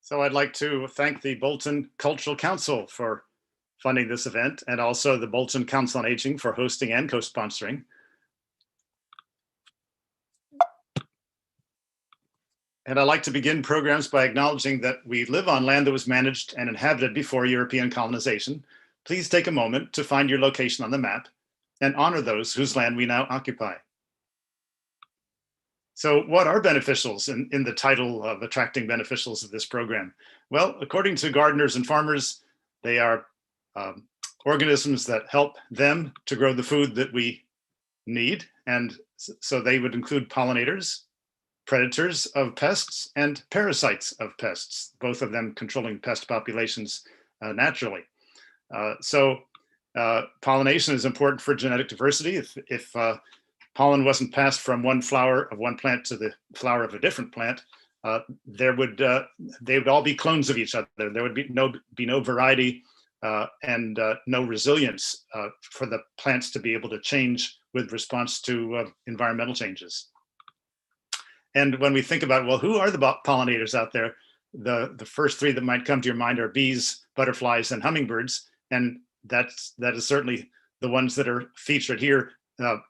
So I'd like to thank the Bolton Cultural Council for funding this event, and also the Bolton Council on Aging for hosting and co-sponsoring. And I'd like to begin programs by acknowledging that we live on land that was managed and inhabited before European colonization. Please take a moment to find your location on the map and honor those whose land we now occupy. So what are beneficials in the title of attracting beneficials of this program? Well, according to gardeners and farmers, they are organisms that help them to grow the food that we need. And so they would include pollinators, predators of pests, and parasites of pests, both of them controlling pest populations naturally. Pollination is important for genetic diversity. If pollen wasn't passed from one flower of one plant to the flower of a different plant, they would all be clones of each other. There would be no variety and no resilience for the plants to be able to change with response to environmental changes. And when we think about, well, who are the pollinators out there? The first three that might come to your mind are bees, butterflies, and hummingbirds. And that is certainly the ones that are featured here.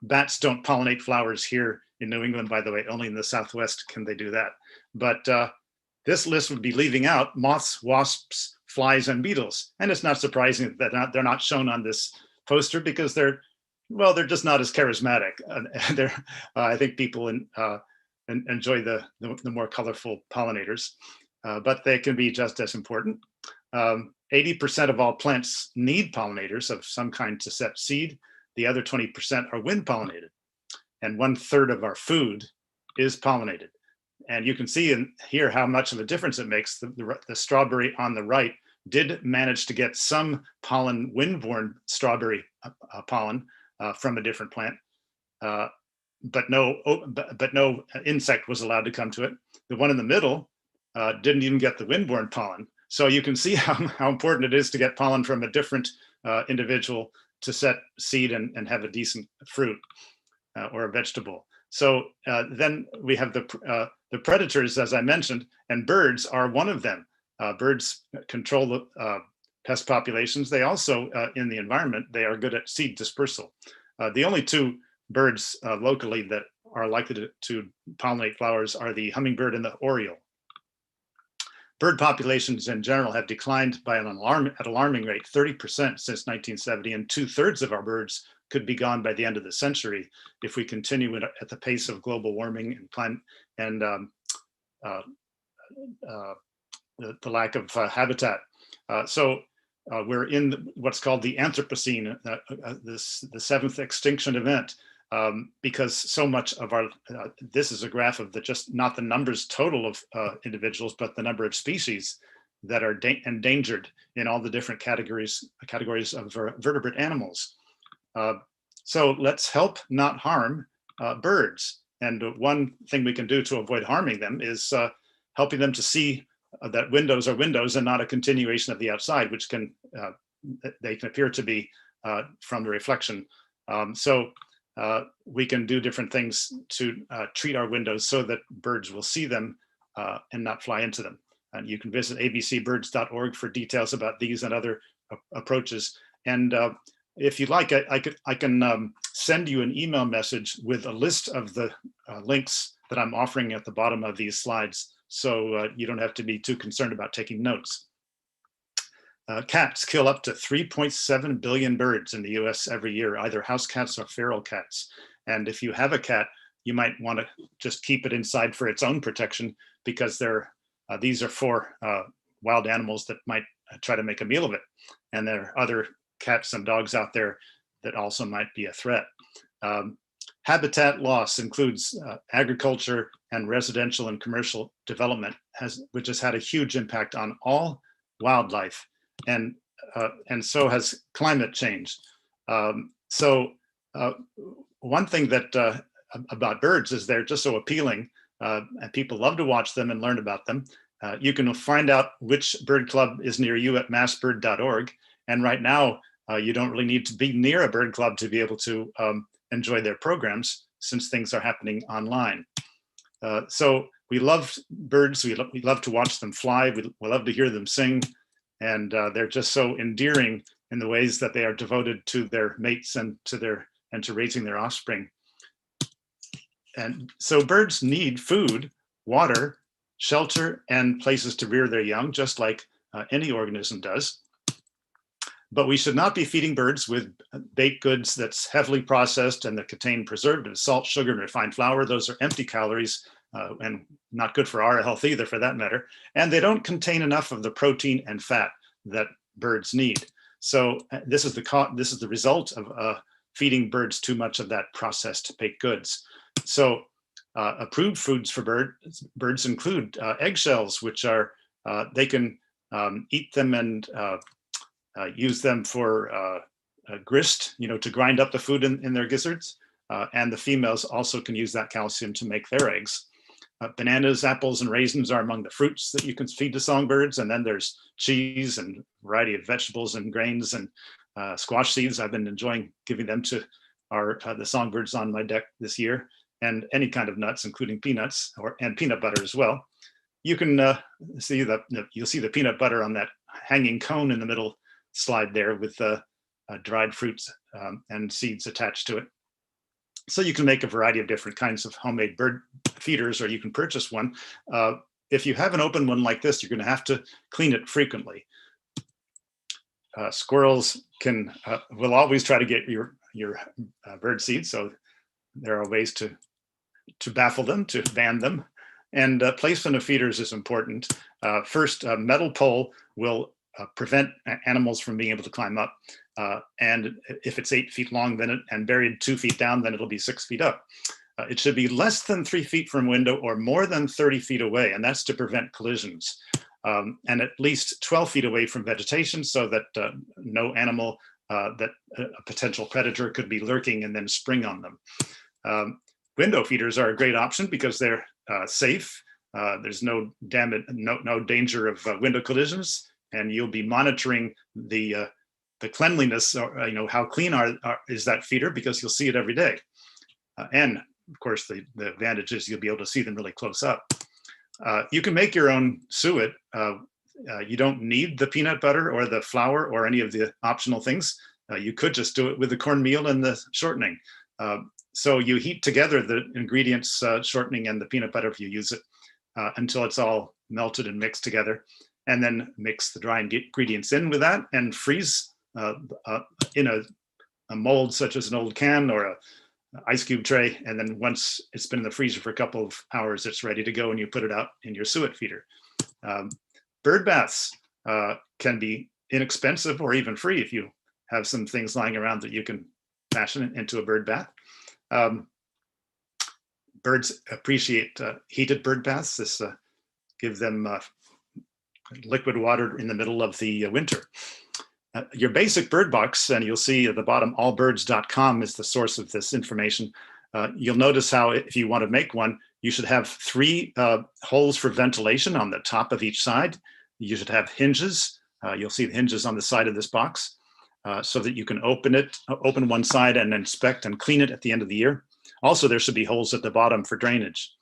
Bats don't pollinate flowers here in New England, by the way. Only in the Southwest can they do that. But this list would be leaving out moths, wasps, flies, and beetles. And it's not surprising that they're not shown on this poster because they're just not as charismatic. I think people enjoy the more colorful pollinators, but they can be just as important. 80% of all plants need pollinators of some kind to set seed. The other 20% are wind pollinated, and 1/3 of our food is pollinated. And you can see in here how much of a difference it makes. The strawberry on the right did manage to get some pollen, windborne strawberry pollen from a different plant, but no insect was allowed to come to it. The one in the middle didn't even get the windborne pollen. So you can see how important it is to get pollen from a different individual to set seed and have a decent fruit or a vegetable. So then we have the predators, as I mentioned, and birds are one of them. Birds control the pest populations. They also, in the environment, they are good at seed dispersal. The only two birds locally that are likely to pollinate flowers are the hummingbird and the oriole. Bird populations in general have declined by an alarming rate, 30% since 1970, and 2/3 of our birds could be gone by the end of the century if we continue at the pace of global warming and climate and the lack of habitat. We're in what's called the Anthropocene, the seventh extinction event, because so much of our, this is a graph of just not the numbers total of individuals, but the number of species that are endangered in all the different categories of vertebrate animals. So let's help, not harm birds. And one thing we can do to avoid harming them is helping them to see that windows are windows and not a continuation of the outside, which they can appear to be from the reflection. We can do different things to treat our windows so that birds will see them and not fly into them. And you can visit abcbirds.org for details about these and other approaches. And if you'd like, I can send you an email message with a list of the links that I'm offering at the bottom of these slides, so you don't have to be too concerned about taking notes. Cats kill up to 3.7 billion birds in the US every year, either house cats or feral cats. And if you have a cat, you might want to just keep it inside for its own protection, because these are for wild animals that might try to make a meal of it. And there are other cats and dogs out there that also might be a threat. Habitat loss includes agriculture and residential and commercial development, which has had a huge impact on all wildlife. And so has climate change. One thing that about birds is they're just so appealing, and people love to watch them and learn about them. You can find out which bird club is near you at massbird.org. And right now, you don't really need to be near a bird club to be able to enjoy their programs, since things are happening online. So we love birds. We love to watch them fly. We love to hear them sing. And they're just so endearing in the ways that they are devoted to their mates and to raising their offspring. And so birds need food, water, shelter, and places to rear their young, just like any organism does. But we should not be feeding birds with baked goods that's heavily processed and that contain preservatives, salt, sugar, and refined flour. Those are empty calories and not good for our health either, for that matter. And they don't contain enough of the protein and fat that birds need. So this is the result of feeding birds too much of that processed baked goods. So approved foods for birds include eggshells, which are they can eat them and use them for grist, to grind up the food in their gizzards. And the females also can use that calcium to make their eggs. Bananas, apples, and raisins are among the fruits that you can feed to songbirds. And then there's cheese and a variety of vegetables and grains and squash seeds. I've been enjoying giving them to the songbirds on my deck this year, and any kind of nuts, including peanuts and peanut butter as well. You can you'll see the peanut butter on that hanging cone in the middle slide there with dried fruits and seeds attached to it. So you can make a variety of different kinds of homemade bird feeders, or you can purchase one. If you have an open one like this, you're going to have to clean it frequently. Squirrels will always try to get your bird seed, so there are ways to baffle them, to ban them. And placement of feeders is important. First, a metal pole will prevent animals from being able to climb up. And if it's 8 feet long, and buried 2 feet down, then it'll be 6 feet up. It should be less than 3 feet from window or more than 30 feet away, and that's to prevent collisions. And at least 12 feet away from vegetation, so that no animal that a potential predator could be lurking and then spring on them. Window feeders are a great option because they're safe. There's no damage, no danger of window collisions, and you'll be monitoring the cleanliness, or how clean is that feeder, because you'll see it every day. And of course, the advantage is you'll be able to see them really close up. You can make your own suet. You don't need the peanut butter or the flour or any of the optional things. You could just do it with the cornmeal and the shortening. So you heat together the ingredients, shortening and the peanut butter if you use it, until it's all melted and mixed together. And then mix the dry ingredients in with that and freeze in a mold such as an old can or a ice cube tray. And then once it's been in the freezer for a couple of hours, it's ready to go, and you put it out in your suet feeder. Bird baths can be inexpensive or even free if you have some things lying around that you can fashion it into a bird bath. Birds appreciate heated bird baths. This gives them liquid water in the middle of the winter. Your basic bird box, and you'll see at the bottom, allbirds.com is the source of this information. You'll notice how if you want to make one, you should have 3 holes for ventilation on the top of each side. You should have hinges. You'll see the hinges on the side of this box, so that you can open one side and inspect and clean it at the end of the year. Also, there should be holes at the bottom for drainage.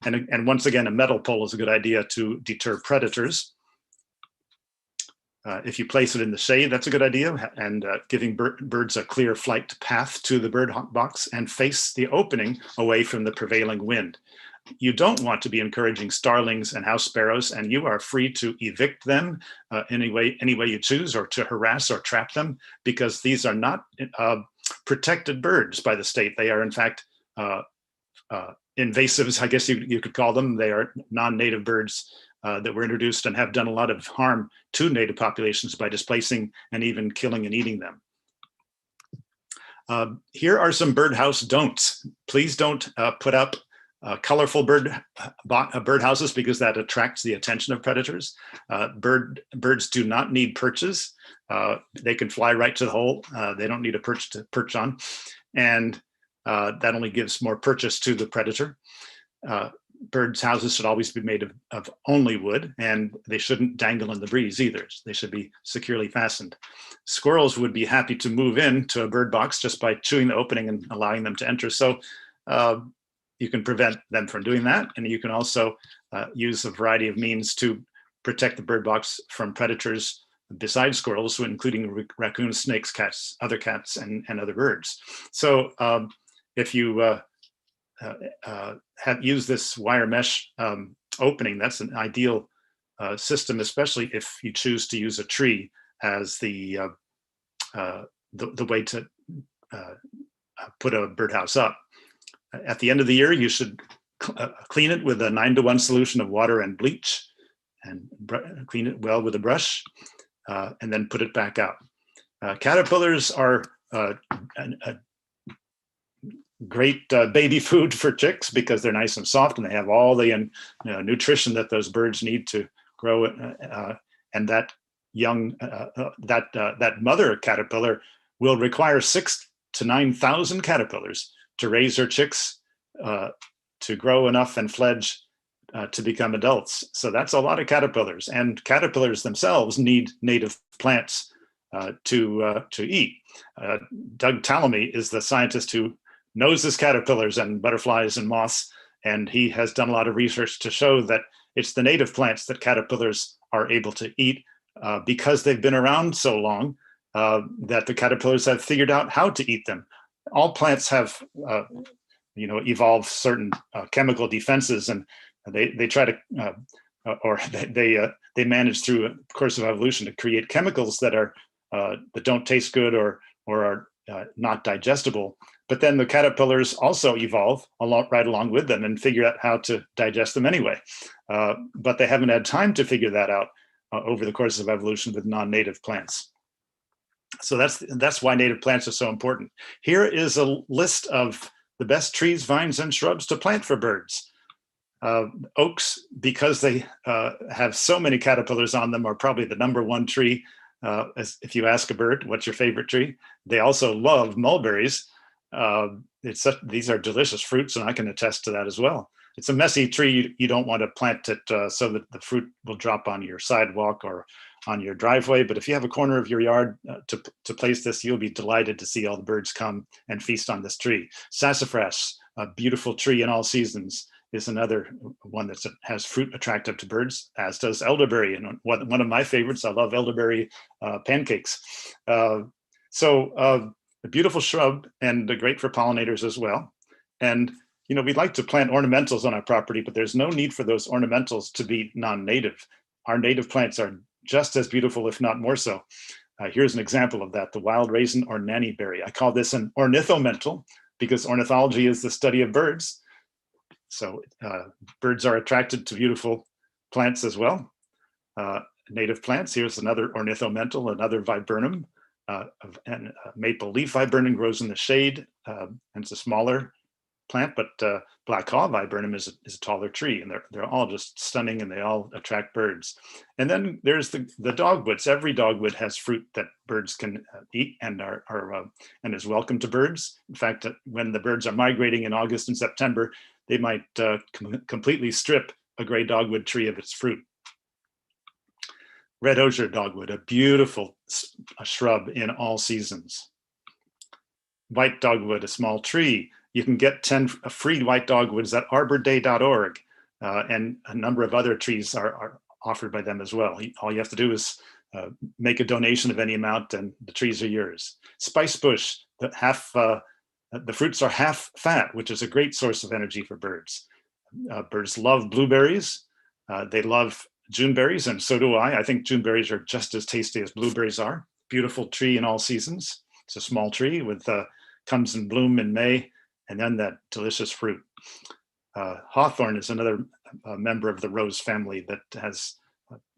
And once again, a metal pole is a good idea to deter predators. If you place it in the shade, that's a good idea, and giving birds a clear flight path to the bird box and face the opening away from the prevailing wind. You don't want to be encouraging starlings and house sparrows, and you are free to evict them any way you choose, or to harass or trap them, because these are not protected birds by the state. They are, in fact, invasives, I guess you could call them. They are non-native birds that were introduced and have done a lot of harm to native populations by displacing and even killing and eating them. Here are some birdhouse don'ts. Please don't put up colorful birdhouses, because that attracts the attention of predators. Birds do not need perches. They can fly right to the hole. They don't need a perch to perch on. And that only gives more purchase to the predator. Birds' houses should always be made of only wood, and they shouldn't dangle in the breeze either. They should be securely fastened. Squirrels would be happy to move in to a bird box just by chewing the opening and allowing them to enter. So you can prevent them from doing that. And you can also use a variety of means to protect the bird box from predators besides squirrels, including raccoons, snakes, cats, other cats, and other birds. So if you have used this wire mesh opening, that's an ideal system, especially if you choose to use a tree as the way to put a birdhouse up. At the end of the year, you should clean it with a 9-to-1 solution of water and bleach, and clean it well with a brush, and then put it back out. Caterpillars are a great baby food for chicks because they're nice and soft and they have all the nutrition that those birds need to grow. And that young, that mother caterpillar will require 6,000 to 9,000 caterpillars to raise her chicks to grow enough and fledge to become adults. So that's a lot of caterpillars, and caterpillars themselves need native plants to eat. Doug Tallamy is the scientist who knows his caterpillars and butterflies and moths, and he has done a lot of research to show that it's the native plants that caterpillars are able to eat because they've been around so long that the caterpillars have figured out how to eat them. All plants have evolved certain chemical defenses, and they try to they manage through a course of evolution to create chemicals that are that don't taste good or are not digestible. But then the caterpillars also evolve right along with them and figure out how to digest them anyway. But they haven't had time to figure that out over the course of evolution with non-native plants. So that's why native plants are so important. Here is a list of the best trees, vines, and shrubs to plant for birds. Oaks, because they have so many caterpillars on them, are probably the #1 tree. If you ask a bird, what's your favorite tree? They also love mulberries. These are delicious fruits, and I can attest to that as well. It's a messy tree. You don't want to plant it so that the fruit will drop on your sidewalk or on your driveway. But if you have a corner of your yard to place this, you'll be delighted to see all the birds come and feast on this tree. Sassafras, a beautiful tree in all seasons, is another one that has fruit attractive to birds, as does elderberry. And one of my favorites, I love elderberry pancakes. So a beautiful shrub and great for pollinators as well. And we'd like to plant ornamentals on our property, but there's no need for those ornamentals to be non-native. Our native plants are just as beautiful, if not more so. Here's an example of that, the wild raisin or nannyberry. I call this an ornithomental because ornithology is the study of birds. So birds are attracted to beautiful plants as well. Native plants, here's another ornithomental, another viburnum, and maple leaf viburnum grows in the shade, and it's a smaller plant, but black haw viburnum is a taller tree, and they're all just stunning, and they all attract birds. And then there's the dogwoods. Every dogwood has fruit that birds can eat and and is welcome to birds. In fact, when the birds are migrating in August and September, they might completely strip a gray dogwood tree of its fruit. Red osier dogwood, a beautiful shrub in all seasons. White dogwood, a small tree. You can get 10 free white dogwoods at arborday.org, and a number of other trees are offered by them as well. All you have to do is make a donation of any amount, and the trees are yours. Spice bush, the fruits are half fat, which is a great source of energy for birds. Birds love blueberries. They love Juneberries, and so do I. I think Juneberries are just as tasty as blueberries are. Beautiful tree in all seasons. It's a small tree with comes in bloom in May, and then that delicious fruit. Hawthorn is another member of the rose family that has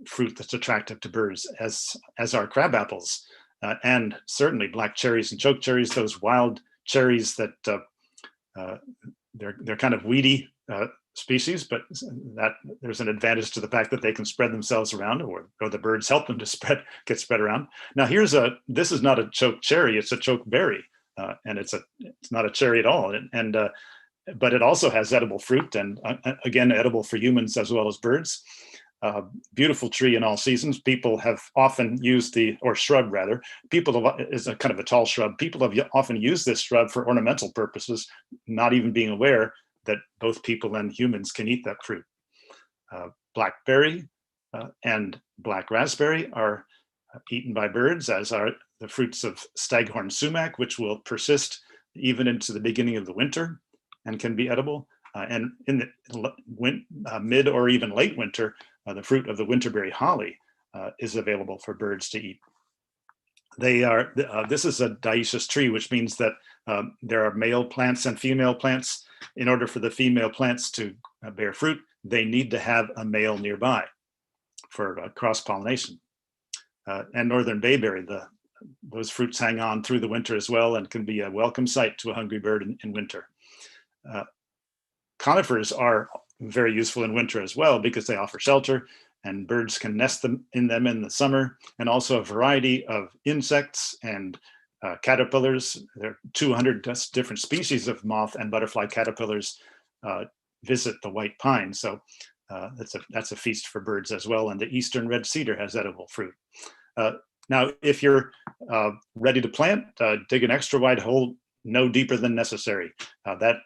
fruit that's attractive to birds, as are crabapples, and certainly black cherries and choke cherries, those wild cherries that they're kind of weedy species, but that there's an advantage to the fact that they can spread themselves around, or the birds help them to get spread around. Now this is not a choke cherry, it's a choke berry, and it's not a cherry at all, but it also has edible fruit, and again edible for humans as well as birds. Beautiful tree in all seasons. People have often used shrub rather. Is a kind of a tall shrub. People have often used this shrub for ornamental purposes, not even being aware that both people and humans can eat that fruit. Blackberry and black raspberry are eaten by birds, as are the fruits of staghorn sumac, which will persist even into the beginning of the winter and can be edible. And in the mid or even late winter, the fruit of the winterberry holly is available for birds to eat. They are, this is a dioecious tree, which means that there are male plants and female plants. In order for the female plants to bear fruit, they need to have a male nearby for cross-pollination. And northern bayberry, those fruits hang on through the winter as well and can be a welcome sight to a hungry bird in winter. Conifers are very useful in winter as well because they offer shelter, and birds can nest in them in the summer, and also a variety of insects and caterpillars. There are 200 different species of moth and butterfly caterpillars visit the white pine. So that's a feast for birds as well. And the eastern red cedar has edible fruit. Now, if you're ready to plant, dig an extra wide hole, no deeper than necessary.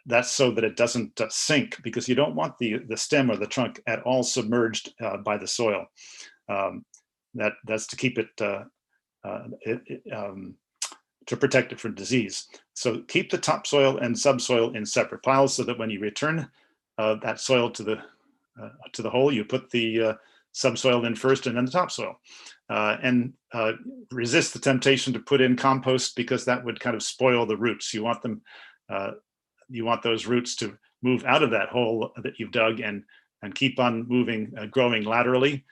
That's so that it doesn't sink, because you don't want the stem or the trunk at all submerged by the soil. That's to keep it, to protect it from disease. So keep the topsoil and subsoil in separate piles so that when you return that soil to the hole, you put the subsoil in first and then the topsoil. And resist the temptation to put in compost, because that would kind of spoil the roots. You want them, you want those roots to move out of that hole that you've dug and keep on moving, growing laterally.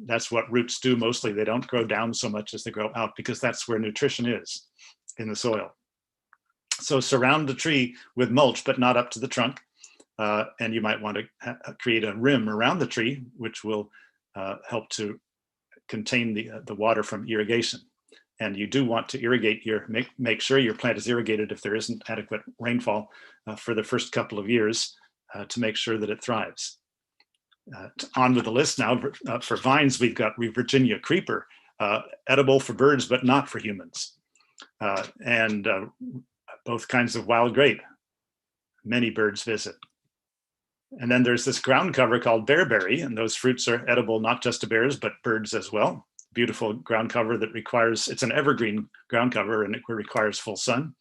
That's what roots do mostly. They don't grow down so much as they grow out, because that's where nutrition is, in the soil. So surround the tree with mulch, but not up to the trunk. And you might want to create a rim around the tree, which will help to contain the water from irrigation. And you do want to irrigate make sure your plant is irrigated if there isn't adequate rainfall for the first couple of years to make sure that it thrives. On with the list now. For vines, we've got Virginia creeper, edible for birds, but not for humans. And both kinds of wild grape, many birds visit. And then there's this ground cover called bearberry, and those fruits are edible not just to bears, but birds as well. Beautiful ground cover that requires, it's an evergreen ground cover, and it requires full sun.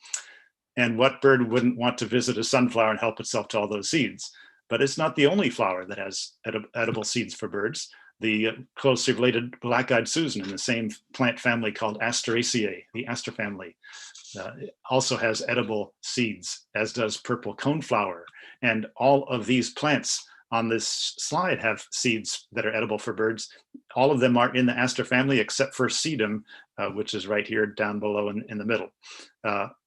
And what bird wouldn't want to visit a sunflower and help itself to all those seeds? But it's not the only flower that has edible seeds for birds. The closely related black-eyed Susan in the same plant family called Asteraceae, the aster family, also has edible seeds, as does purple coneflower. And all of these plants on this slide have seeds that are edible for birds. All of them are in the aster family except for sedum, which is right here down below in the middle.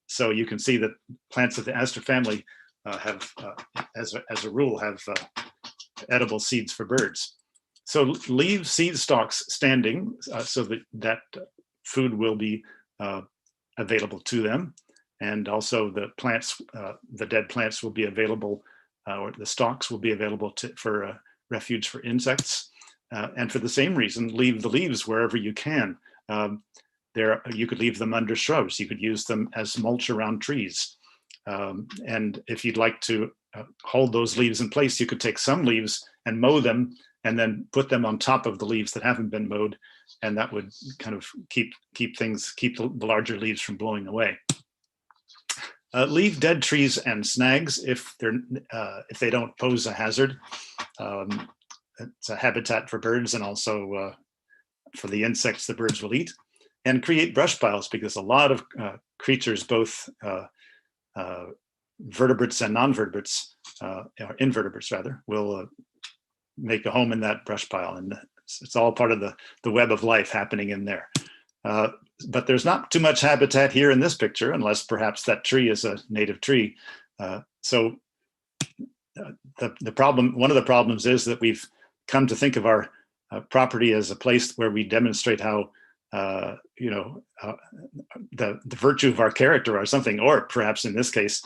So you can see that plants of the aster family have, as a rule, have edible seeds for birds. So leave seed stalks standing so that food will be available to them. And also the plants, the dead plants will be available, or the stalks will be available for refuge for insects. And for the same reason, leave the leaves wherever you can. You could leave them under shrubs. You could use them as mulch around trees. And if you'd like to hold those leaves in place, you could take some leaves and mow them and then put them on top of the leaves that haven't been mowed. And that would kind of keep the larger leaves from blowing away. Leave dead trees and snags if they don't pose a hazard. It's a habitat for birds and also for the insects the birds will eat. And create brush piles, because a lot of creatures, both vertebrates and non-vertebrates, or invertebrates rather, will make a home in that brush pile. And it's all part of the web of life happening in there. But there's not too much habitat here in this picture, unless perhaps that tree is a native tree. So the problem, one of the problems is that we've come to think of our property as a place where we demonstrate how, the virtue of our character or something, or perhaps in this case,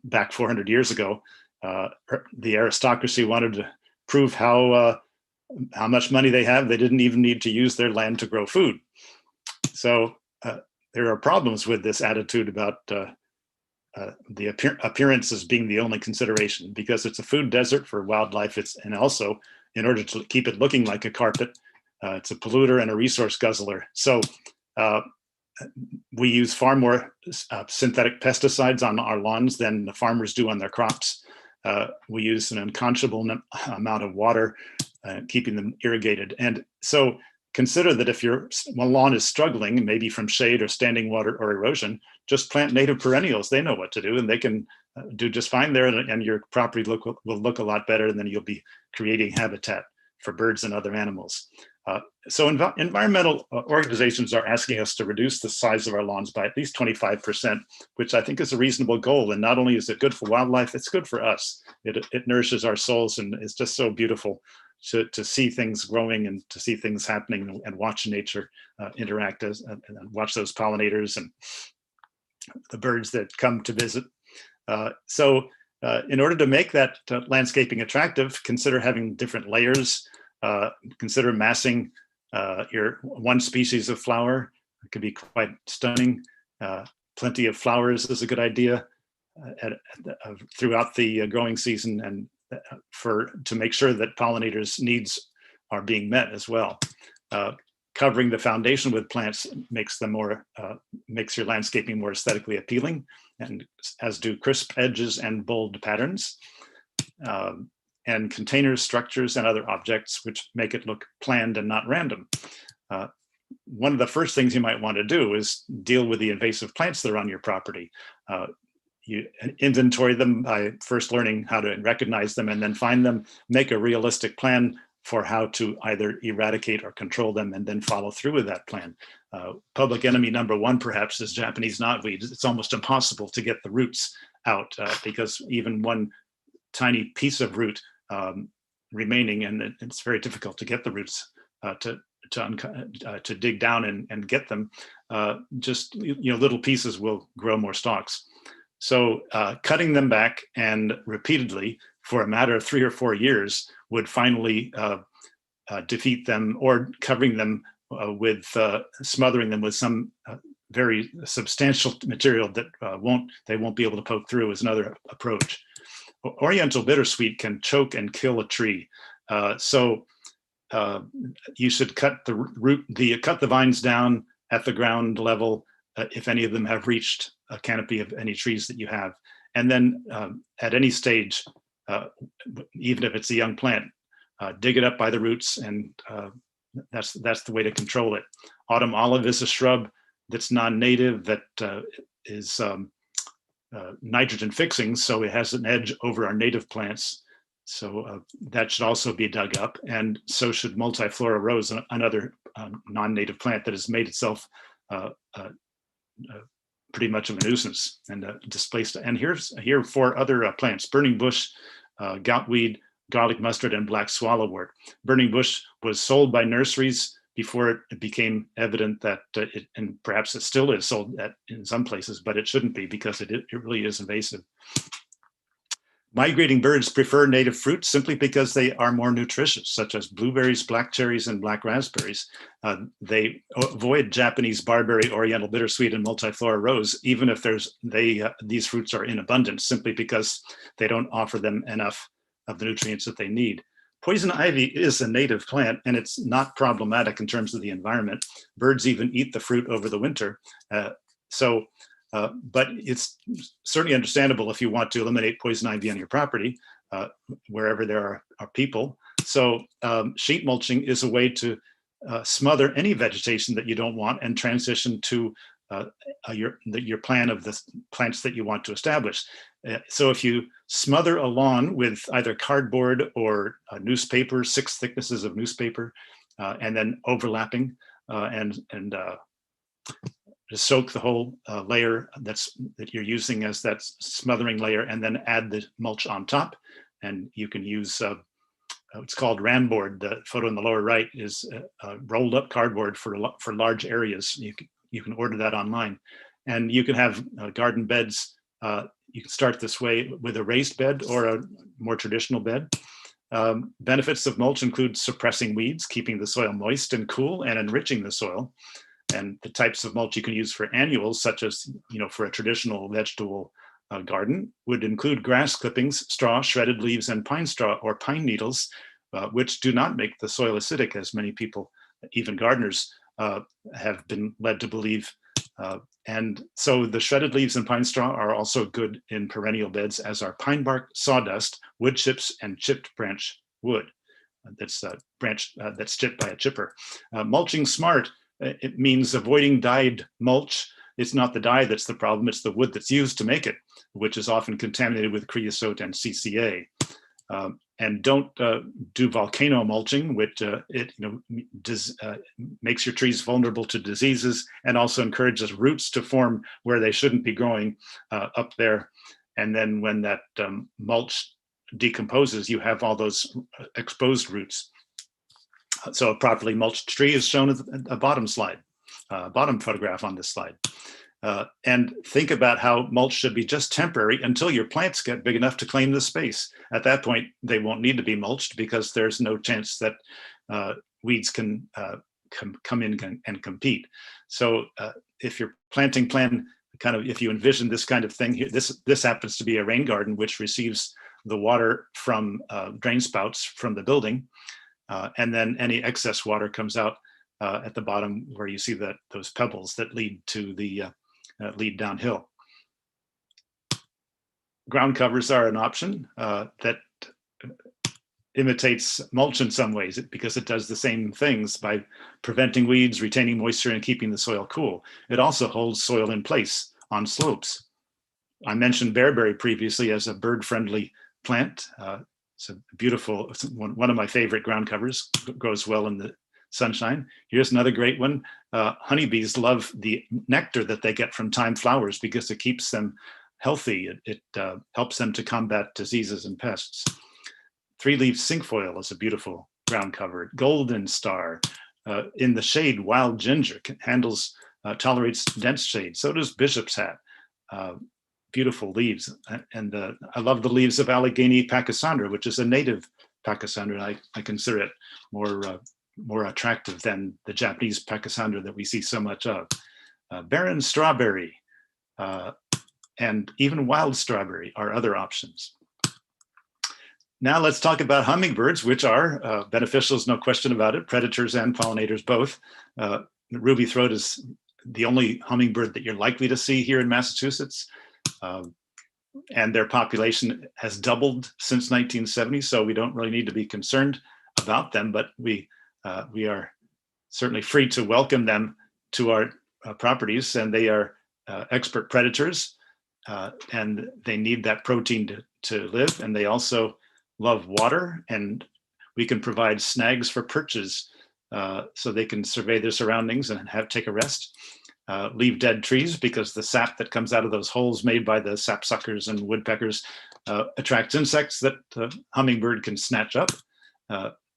back 400 years ago, the aristocracy wanted to prove how much money they have. They didn't even need to use their land to grow food. So there are problems with this attitude about the appearance as being the only consideration, because it's a food desert for wildlife. And also, in order to keep it looking like a carpet, it's a polluter and a resource guzzler. So we use far more synthetic pesticides on our lawns than the farmers do on their crops. We use an unconscionable amount of water, keeping them irrigated. And so consider that if your lawn is struggling, maybe from shade or standing water or erosion, just plant native perennials. They know what to do, and they can do just fine there, and your property will look a lot better, and then you'll be creating habitat for birds and other animals. So environmental organizations are asking us to reduce the size of our lawns by at least 25%, which I think is a reasonable goal. And not only is it good for wildlife, it's good for us. It nourishes our souls, and it's just so beautiful to see things growing and to see things happening and watch nature interact and watch those pollinators and the birds that come to visit. So in order to make that landscaping attractive, consider having different layers. Consider massing your one species of flower. It can be quite stunning. Plenty of flowers is a good idea throughout the growing season, and to make sure that pollinators' needs are being met as well. Covering the foundation with plants makes your landscaping more aesthetically appealing, and as do crisp edges and bold patterns. And containers, structures, and other objects which make it look planned and not random. One of the first things you might want to do is deal with the invasive plants that are on your property. You inventory them by first learning how to recognize them, and then find them, make a realistic plan for how to either eradicate or control them, and then follow through with that plan. Public enemy number one, perhaps, is Japanese knotweed. It's almost impossible to get the roots out because even one tiny piece of root remaining, and it's very difficult to get the roots to dig down and get them. Just little pieces will grow more stalks. So cutting them back and repeatedly for a matter of 3 or 4 years would finally defeat them, or covering them with smothering them with some very substantial material that they won't be able to poke through is another approach. Oriental bittersweet can choke and kill a tree. So you should cut the vines down at the ground level if any of them have reached a canopy of any trees that you have. And then at any stage, even if it's a young plant, dig it up by the roots, and that's the way to control it. Autumn olive is a shrub that's non-native, that is nitrogen fixing, so it has an edge over our native plants. So that should also be dug up, and so should multiflora rose, another non-native plant that has made itself pretty much of a nuisance and displaced. And here 4 other plants: burning bush, goutweed, garlic mustard, and black swallowwort. Burning bush was sold by nurseries before it became evident that and perhaps it still is sold in some places, but it shouldn't be, because it really is invasive. Migrating birds prefer native fruits simply because they are more nutritious, such as blueberries, black cherries, and black raspberries. They avoid Japanese barberry, oriental bittersweet, and multiflora rose, even if these fruits are in abundance, simply because they don't offer them enough of the nutrients that they need. Poison ivy is a native plant, and it's not problematic in terms of the environment. Birds even eat the fruit over the winter. But it's certainly understandable if you want to eliminate poison ivy on your property, wherever there are people. So sheet mulching is a way to smother any vegetation that you don't want and transition to your plan of the plants that you want to establish. So if you smother a lawn with either cardboard or newspaper, 6 thicknesses of newspaper, and then overlapping, and soak the whole layer that you're using as that smothering layer, and then add the mulch on top. And you can use it's called ramboard. The photo in the lower right is rolled up cardboard for large areas. You can order that online, and you can have garden beds. You can start this way with a raised bed or a more traditional bed. Benefits of mulch include suppressing weeds, keeping the soil moist and cool, and enriching the soil. And the types of mulch you can use for annuals, such as for a traditional vegetable garden would include grass clippings, straw, shredded leaves, and pine straw or pine needles, which do not make the soil acidic, as many people, even gardeners, have been led to believe. And so the shredded leaves and pine straw are also good in perennial beds, as are pine bark, sawdust, wood chips, and chipped branch wood. That's that's chipped by a chipper. Mulching smart, it means avoiding dyed mulch. It's not the dye that's the problem, it's the wood that's used to make it, which is often contaminated with creosote and CCA. And don't do volcano mulching, which makes your trees vulnerable to diseases and also encourages roots to form where they shouldn't be growing up there. And then when that mulch decomposes, you have all those exposed roots. So a properly mulched tree is shown as a bottom slide, bottom photograph on this slide. And think about how mulch should be just temporary until your plants get big enough to claim the space. At that point, they won't need to be mulched because there's no chance that weeds can come in and compete. So if your planting plan, if you envision this kind of thing, this happens to be a rain garden, which receives the water from drain spouts from the building. And then any excess water comes out at the bottom where you see those pebbles that lead to the lead downhill. Ground covers are an option that imitates mulch in some ways because it does the same things by preventing weeds, retaining moisture, and keeping the soil cool. It also holds soil in place on slopes. I mentioned bearberry previously as a bird-friendly plant. It's a beautiful, one of my favorite ground covers, grows well in the sunshine. Here's another great one. Honeybees love the nectar that they get from thyme flowers because it keeps them healthy. It helps them to combat diseases and pests. Three-leaf cinquefoil is a beautiful ground cover. Golden star. In the shade, wild ginger tolerates dense shade. So does bishop's hat. Beautiful leaves. And I love the leaves of Allegheny pachysandra, which is a native pachysandra. I consider it more attractive than the Japanese pachysandra that we see so much of. Barren strawberry and even wild strawberry are other options. Now let's talk about hummingbirds, which are beneficials, no question about it, predators and pollinators both. Ruby throat is the only hummingbird that you're likely to see here in Massachusetts. And their population has doubled since 1970, so we don't really need to be concerned about them, but we are certainly free to welcome them to our properties, and they are expert predators, and they need that protein to live, and they also love water, and we can provide snags for perches so they can survey their surroundings and take a rest. Leave dead trees because the sap that comes out of those holes made by the sapsuckers and woodpeckers attracts insects that the hummingbird can snatch up.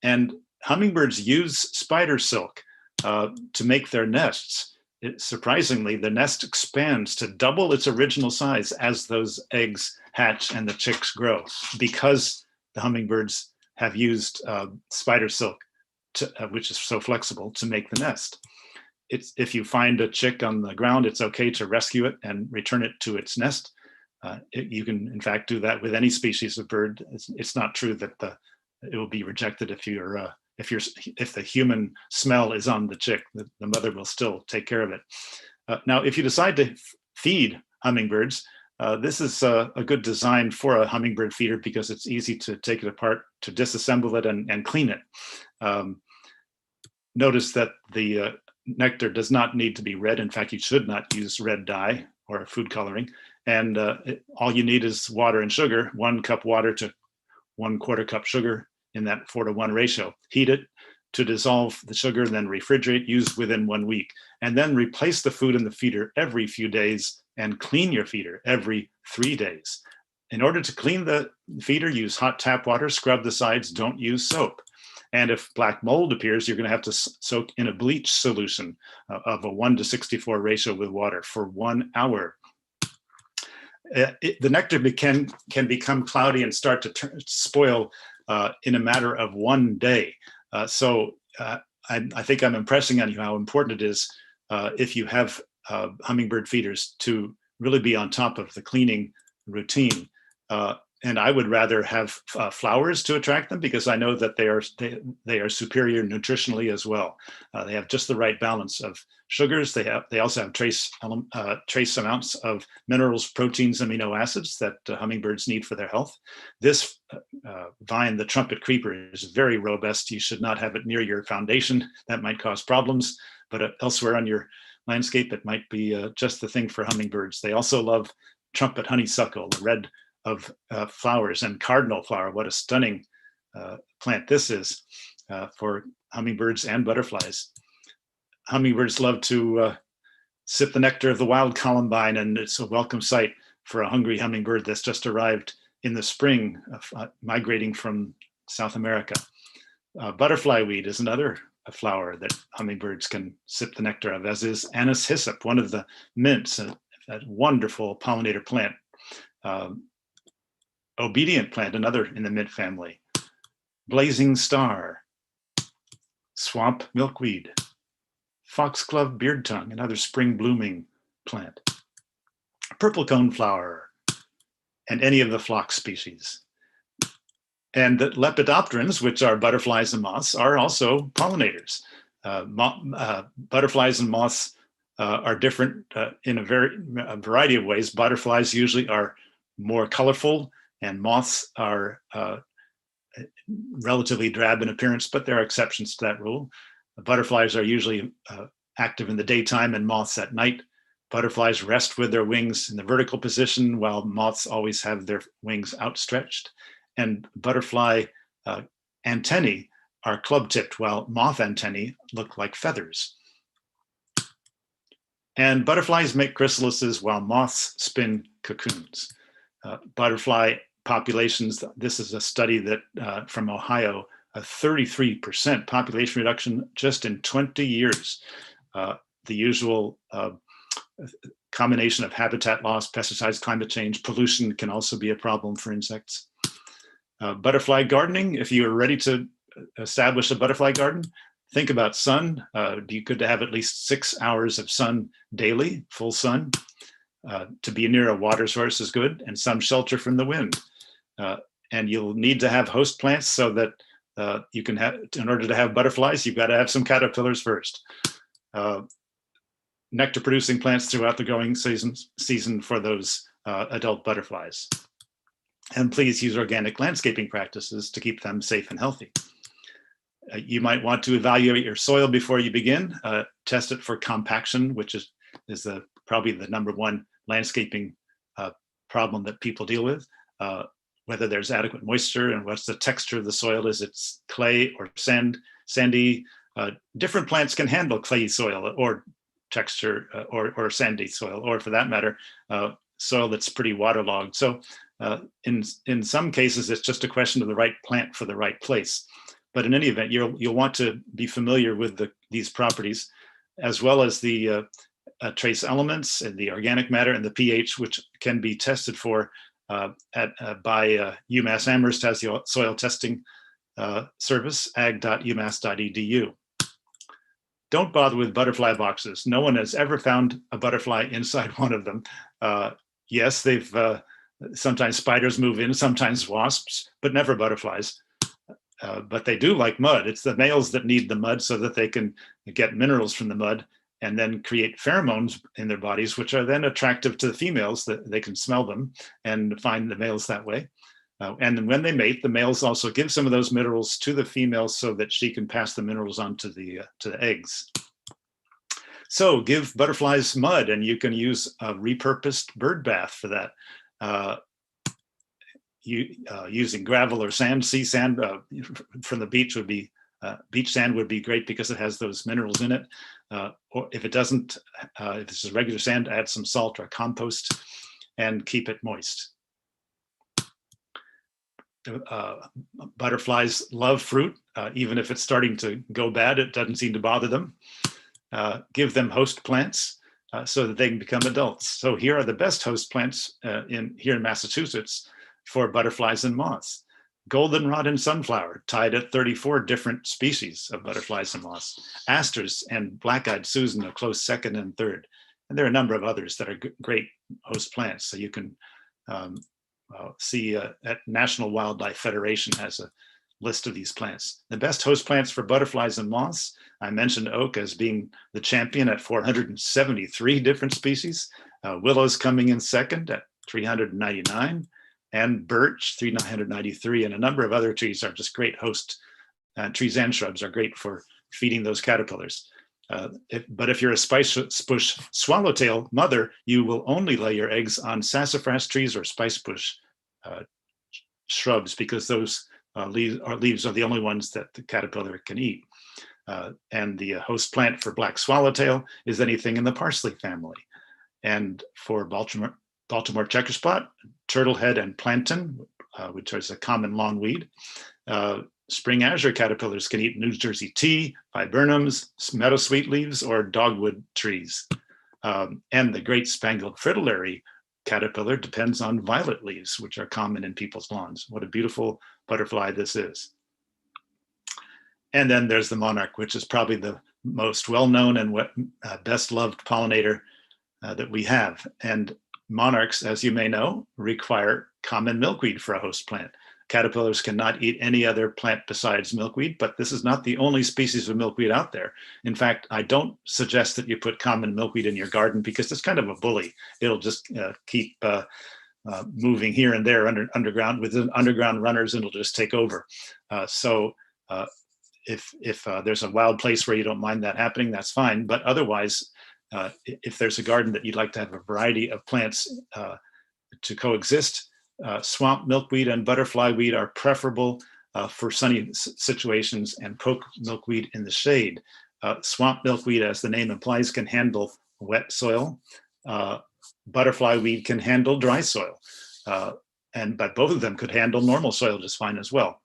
And hummingbirds use spider silk to make their nests. Surprisingly, the nest expands to double its original size as those eggs hatch and the chicks grow, because the hummingbirds have used spider silk, which is so flexible, to make the nest. If you find a chick on the ground, it's okay to rescue it and return it to its nest. You can, in fact, do that with any species of bird. It's not true that it will be rejected if the human smell is on the chick. The mother will still take care of it. Now, if you decide to feed hummingbirds, this is a good design for a hummingbird feeder because it's easy to take it apart, to disassemble it and clean it. Notice that the nectar does not need to be red. In fact, you should not use red dye or food coloring. And all you need is water and sugar, 1 cup water to 1/4 cup sugar in that 4:1 ratio. Heat it to dissolve the sugar, then refrigerate, use within 1 week. And then replace the food in the feeder every few days and clean your feeder every 3 days. In order to clean the feeder, use hot tap water, scrub the sides, don't use soap. And if black mold appears, you're going to have to soak in a bleach solution of a 1:64 ratio with water for 1 hour. The nectar can become cloudy and start to spoil in a matter of 1 day. So I think I'm impressing on you how important it is if you have hummingbird feeders to really be on top of the cleaning routine. And I would rather have flowers to attract them because I know that they are superior nutritionally as well. They have just the right balance of sugars. They also have trace amounts of minerals, proteins, amino acids that hummingbirds need for their health. This vine, the trumpet creeper, is very robust. You should not have it near your foundation. That might cause problems, but elsewhere on your landscape, it might be just the thing for hummingbirds. They also love trumpet honeysuckle, the red of flowers, and cardinal flower. What a stunning plant this is for hummingbirds and butterflies. Hummingbirds love to sip the nectar of the wild columbine, and it's a welcome sight for a hungry hummingbird that's just arrived in the spring, migrating from South America. Butterfly weed is another flower that hummingbirds can sip the nectar of, as is anise hyssop, one of the mints, a wonderful pollinator plant. Obedient plant, another in the mint family. Blazing star, swamp milkweed, foxglove beard tongue, another spring blooming plant. Purple coneflower, and any of the phlox species. And the lepidopterans, which are butterflies and moths, are also pollinators. Butterflies and moths are different in a variety of ways. Butterflies usually are more colorful, and moths are relatively drab in appearance, but there are exceptions to that rule. Butterflies are usually active in the daytime and moths at night. Butterflies rest with their wings in the vertical position, while moths always have their wings outstretched. And butterfly antennae are club-tipped, while moth antennae look like feathers. And butterflies make chrysalises while moths spin cocoons. Butterfly populations, this is a study that from Ohio, a 33% population reduction just in 20 years. The usual combination of habitat loss, pesticides, climate change, pollution can also be a problem for insects. Butterfly gardening, if you are ready to establish a butterfly garden, think about sun. You could have at least 6 hours of sun daily, full sun. To be near a water source is good, and some shelter from the wind. And you'll need to have host plants so that you can have, in order to have butterflies, you've got to have some caterpillars first. Nectar producing plants throughout the growing season for those adult butterflies. And please use organic landscaping practices to keep them safe and healthy. You might want to evaluate your soil before you begin. Test it for compaction, which is probably the #1 landscaping problem that people deal with. Whether there's adequate moisture and what's the texture of the soil. Is it clay or sandy? Different plants can handle clay soil or texture or sandy soil, or for that matter, soil that's pretty waterlogged. So in some cases, it's just a question of the right plant for the right place. But in any event, you'll want to be familiar with these properties, as well as the trace elements and the organic matter and the pH, which can be tested for by UMass Amherst has the soil testing service, ag.umass.edu. Don't bother with butterfly boxes. No one has ever found a butterfly inside one of them. Yes, they've sometimes spiders move in, sometimes wasps, but never butterflies. But they do like mud. It's the males that need the mud so that they can get minerals from the mud and then create pheromones in their bodies, which are then attractive to the females, that they can smell them and find the males that way. And then when they mate, the males also give some of those minerals to the females so that she can pass the minerals on to the eggs. So give butterflies mud, and you can use a repurposed bird bath for that. Using gravel or sand, sea sand from the beach would be, beach sand would be great because it has those minerals in it. Or if it doesn't, if it's just regular sand, add some salt or compost and keep it moist. Butterflies love fruit, even if it's starting to go bad, it doesn't seem to bother them. Give them host plants so that they can become adults. So here are the best host plants here in Massachusetts for butterflies and moths. Goldenrod and sunflower, tied at 34 different species of butterflies and moths. Asters and black-eyed Susan, a close second and third. And there are a number of others that are great host plants. So you can Um, see at National Wildlife Federation has a list of these plants. The best host plants for butterflies and moths, I mentioned oak as being the champion at 473 different species. Willows coming in second at 399, and birch 393, and a number of other trees are just great host. Trees and shrubs are great for feeding those caterpillars. But if you're a spice bush swallowtail mother, you will only lay your eggs on sassafras trees or spice bush shrubs, because those leaves are the only ones that the caterpillar can eat. And the host plant for black swallowtail is anything in the parsley family. And for Baltimore checker spot, turtlehead and plantain, which is a common longweed. Spring azure caterpillars can eat New Jersey tea, viburnums, meadow sweet leaves, or dogwood trees. And the great spangled fritillary caterpillar depends on violet leaves, which are common in people's lawns. What a beautiful butterfly this is. And then there's the monarch, which is probably the most well-known and best loved pollinator that we have. And monarchs, as you may know, require common milkweed for a host plant. Caterpillars cannot eat any other plant besides milkweed, but this is not the only species of milkweed out there. In fact, I don't suggest that you put common milkweed in your garden, because it's kind of a bully. It'll just keep moving here and there underground with underground runners, and it'll just take over. If there's a wild place where you don't mind that happening, that's fine. But otherwise, if there's a garden that you'd like to have a variety of plants to coexist, swamp milkweed and butterfly weed are preferable for sunny situations, and poke milkweed in the shade. Swamp milkweed, as the name implies, can handle wet soil. Butterfly weed can handle dry soil. But both of them could handle normal soil just fine as well.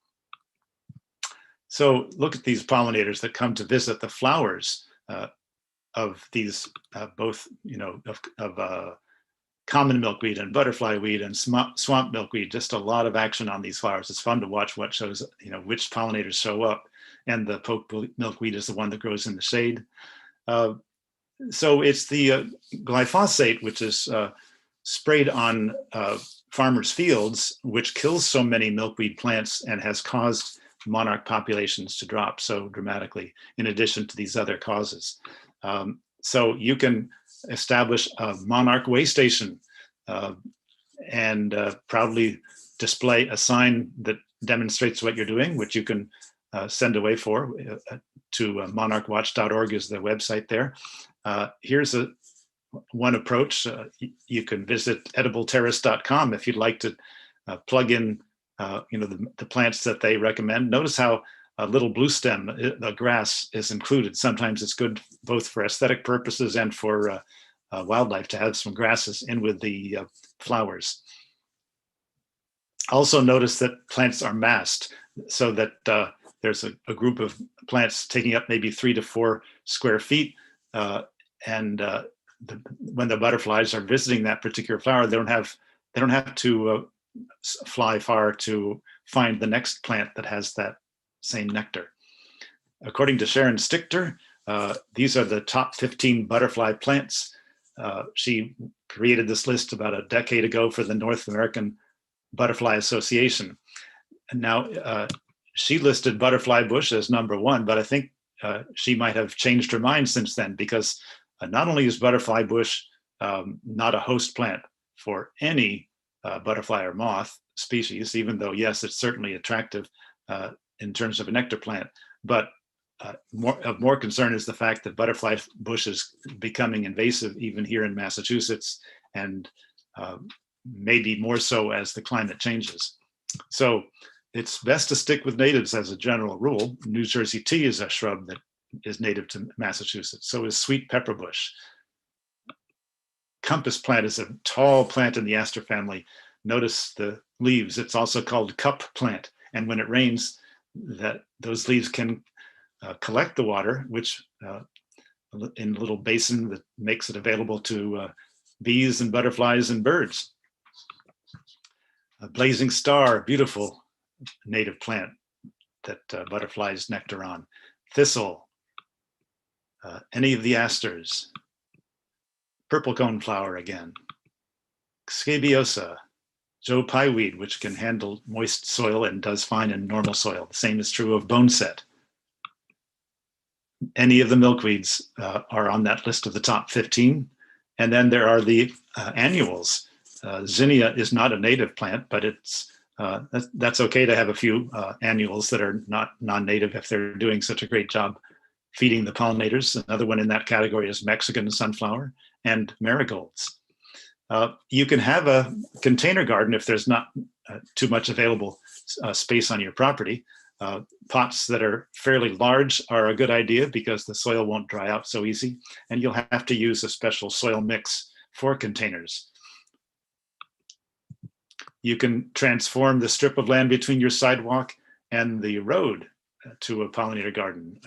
So look at these pollinators that come to visit the flowers of these both, of common milkweed and butterfly weed and swamp milkweed. Just a lot of action on these flowers. It's fun to watch what shows, which pollinators show up. And the poke milkweed is the one that grows in the shade. So it's the glyphosate, which is sprayed on farmers' fields, which kills so many milkweed plants and has caused monarch populations to drop so dramatically, in addition to these other causes. So you can establish a monarch way station and proudly display a sign that demonstrates what you're doing, which you can send away to monarchwatch.org is the website there. Here's one approach. You can visit edibleterrace.com if you'd like to plug in the plants that they recommend. Notice how a little blue stem, the grass, is included. Sometimes it's good both for aesthetic purposes and for wildlife to have some grasses in with the flowers. Also notice that plants are massed, so that there's a group of plants taking up maybe 3 to 4 square feet. When the butterflies are visiting that particular flower, they don't have to fly far to find the next plant that has that same nectar. According to Sharon Stichter, these are the top 15 butterfly plants. She created this list about a decade ago for the North American Butterfly Association. And now she listed butterfly bush as #1, but I think she might have changed her mind since then, because not only is butterfly bush not a host plant for any butterfly or moth species, even though, yes, it's certainly attractive in terms of a nectar plant, but of more concern is the fact that butterfly bush is becoming invasive even here in Massachusetts, and maybe more so as the climate changes. So it's best to stick with natives as a general rule. New Jersey tea is a shrub that is native to Massachusetts. So is sweet pepper bush. Compass plant is a tall plant in the aster family. Notice the leaves. It's also called cup plant. And when it rains, those leaves can collect the water, which in a little basin that makes it available to bees and butterflies and birds. A blazing star, beautiful native plant that butterflies nectar on. Thistle, any of the asters. Purple coneflower again. Scabiosa, Joe Pyeweed, which can handle moist soil and does fine in normal soil. The same is true of boneset. Any of the milkweeds are on that list of the top 15. And then there are the annuals. Zinnia is not a native plant, but that's okay to have a few annuals that are not non-native if they're doing such a great job feeding the pollinators. Another one in that category is Mexican sunflower and marigolds. You can have a container garden if there's not too much available space on your property. Pots that are fairly large are a good idea because the soil won't dry out so easy, and you'll have to use a special soil mix for containers. You can transform the strip of land between your sidewalk and the road to a pollinator garden,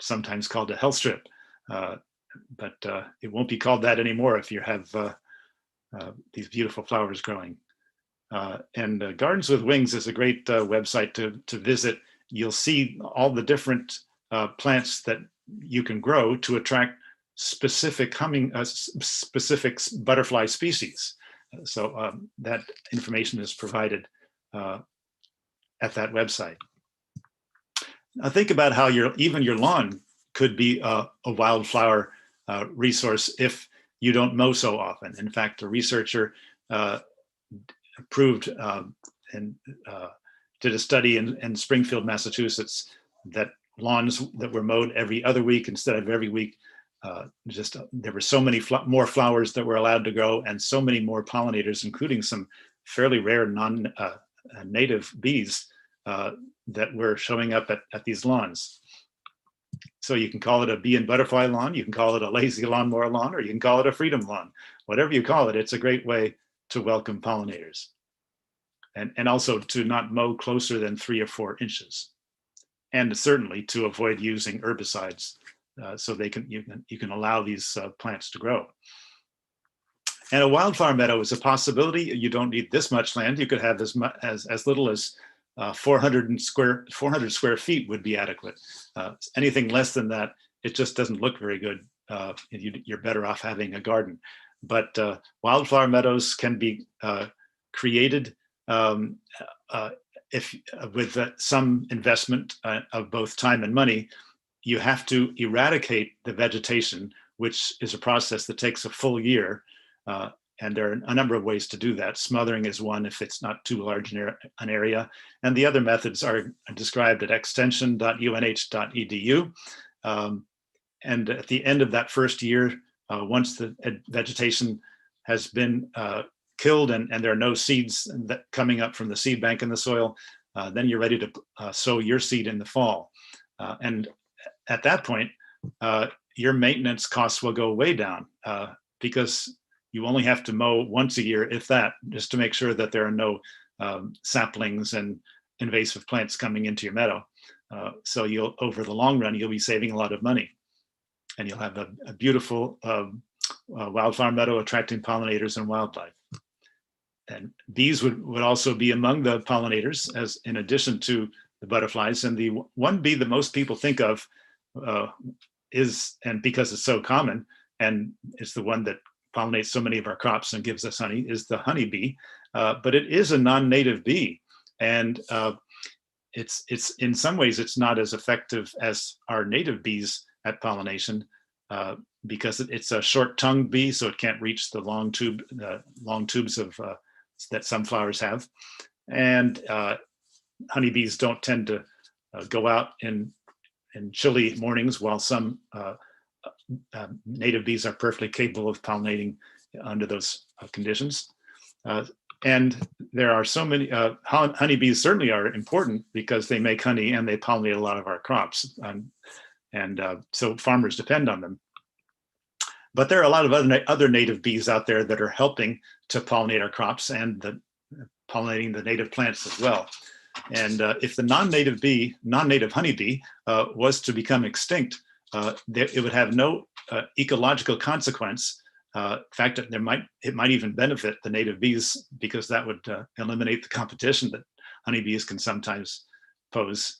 sometimes called a health strip, but it won't be called that anymore if you have these beautiful flowers growing. And Gardens with Wings is a great website to visit. You'll see all the different plants that you can grow to attract specific specific butterfly species. So that information is provided at that website. Now think about how even your lawn could be a wildflower resource if you don't mow so often. In fact, a researcher proved and did a study in Springfield, Massachusetts, that lawns that were mowed every other week instead of every week, there were so many more flowers that were allowed to grow and so many more pollinators, including some fairly rare non-native bees that were showing up at these lawns. So you can call it a bee and butterfly lawn, you can call it a lazy lawnmower lawn, or you can call it a freedom lawn. Whatever you call it, it's a great way to welcome pollinators. And also to not mow closer than 3 or 4 inches. And certainly to avoid using herbicides so you can allow these plants to grow. And a wildflower meadow is a possibility. You don't need this much land. You could have as little as 400 square feet would be adequate. Anything less than that, it just doesn't look very good. You're better off having a garden. But wildflower meadows can be created if with some investment of both time and money. You have to eradicate the vegetation, which is a process that takes a full year. And there are a number of ways to do that. Smothering is one if it's not too large an area. And the other methods are described at extension.unh.edu. And at the end of that first year, once the vegetation has been killed and there are no seeds coming up from the seed bank in the soil, then you're ready to sow your seed in the fall. And at that point, your maintenance costs will go way down because you only have to mow once a year, if that, just to make sure that there are no saplings and invasive plants coming into your meadow. So over the long run, you'll be saving a lot of money. And you'll have a beautiful wildflower meadow attracting pollinators and wildlife. And bees would also be among the pollinators, as in addition to the butterflies. And the one bee that most people think of and because it's so common, and it's the one that pollinates so many of our crops and gives us honey, is the honeybee. But it is a non-native bee. And it's in some ways, it's not as effective as our native bees at pollination because it's a short-tongued bee, so it can't reach the long tubes of that some flowers have. And honeybees don't tend to go out in chilly mornings, while some native bees are perfectly capable of pollinating under those conditions. And there are so many, honeybees certainly are important because they make honey and they pollinate a lot of our crops. So farmers depend on them. But there are a lot of other native bees out there that are helping to pollinate our crops and pollinating the native plants as well. And if the non-native honeybee was to become extinct, it would have no ecological consequence. In fact, it might even benefit the native bees because that would eliminate the competition that honeybees can sometimes pose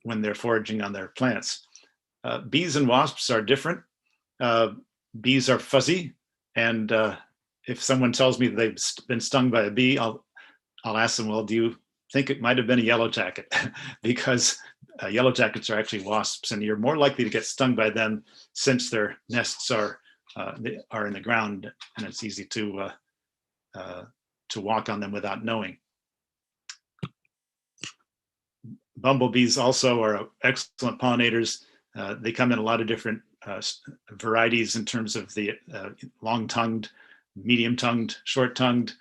when they're foraging on their plants. Bees and wasps are different. Bees are fuzzy and if someone tells me they've been stung by a bee, I'll ask them, well, do you think it might have been a yellow jacket? Because yellow jackets are actually wasps, and you're more likely to get stung by them since their nests are in the ground, and it's easy to walk on them without knowing. Bumblebees also are excellent pollinators. They come in a lot of different varieties in terms of the long-tongued, medium-tongued, short-tongued.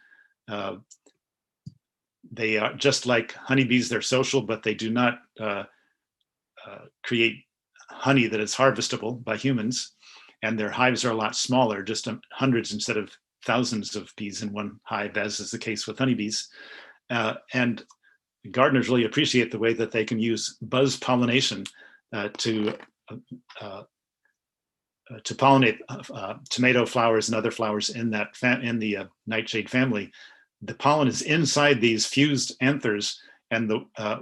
They are just like honeybees, they're social, but they do not create honey that is harvestable by humans. And their hives are a lot smaller, just hundreds instead of thousands of bees in one hive, as is the case with honeybees. And gardeners really appreciate the way that they can use buzz pollination to pollinate tomato flowers and other flowers in the nightshade family. The pollen is inside these fused anthers, and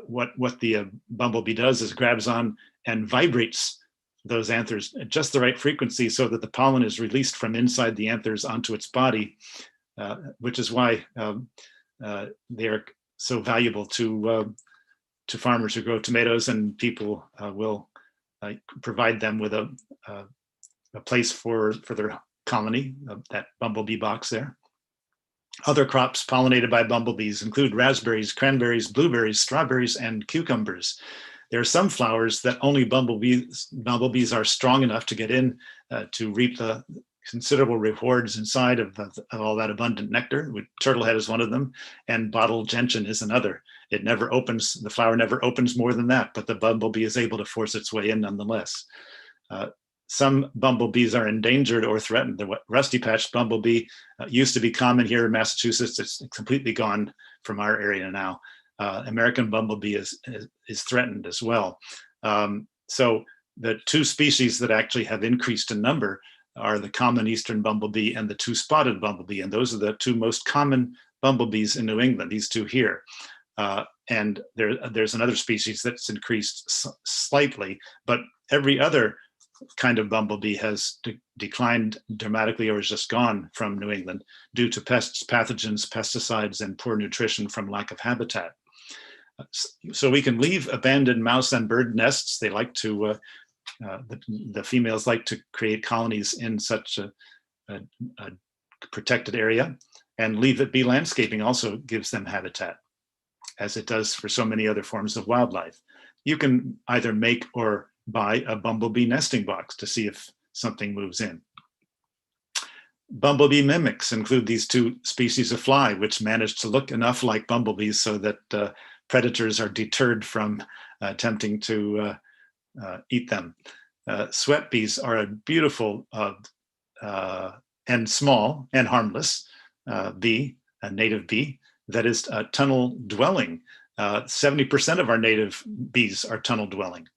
what the bumblebee does is grabs on and vibrates those anthers at just the right frequency so that the pollen is released from inside the anthers onto its body, which is why they are so valuable to farmers who grow tomatoes, and people will provide them with a place for their colony, that bumblebee box there. Other crops pollinated by bumblebees include raspberries, cranberries, blueberries, strawberries, and cucumbers. There are some flowers that only bumblebees are strong enough to get in to reap the considerable rewards inside of all that abundant nectar. Turtlehead is one of them, and bottle gentian is another. It never opens, the flower never opens more than that, but the bumblebee is able to force its way in nonetheless. Some bumblebees are endangered or threatened. The rusty patched bumblebee used to be common here in Massachusetts. It's completely gone from our area now. American bumblebee is threatened as well. So the two species that actually have increased in number are the common eastern bumblebee and the two-spotted bumblebee, and those are the two most common bumblebees in New England, these two here. And there's another species that's increased slightly, but every other kind of bumblebee has declined dramatically or is just gone from New England due to pests, pathogens, pesticides, and poor nutrition from lack of habitat. So we can leave abandoned mouse and bird nests. They like to, the females like to create colonies in such a protected area, and leave it be landscaping also gives them habitat, as it does for so many other forms of wildlife. You can either make or buy a bumblebee nesting box to see if something moves in. Bumblebee mimics include these two species of fly, which manage to look enough like bumblebees so that predators are deterred from attempting to eat them. Sweat bees are a beautiful and small and harmless bee, a native bee that is tunnel dwelling. 70% of our native bees are tunnel dwelling.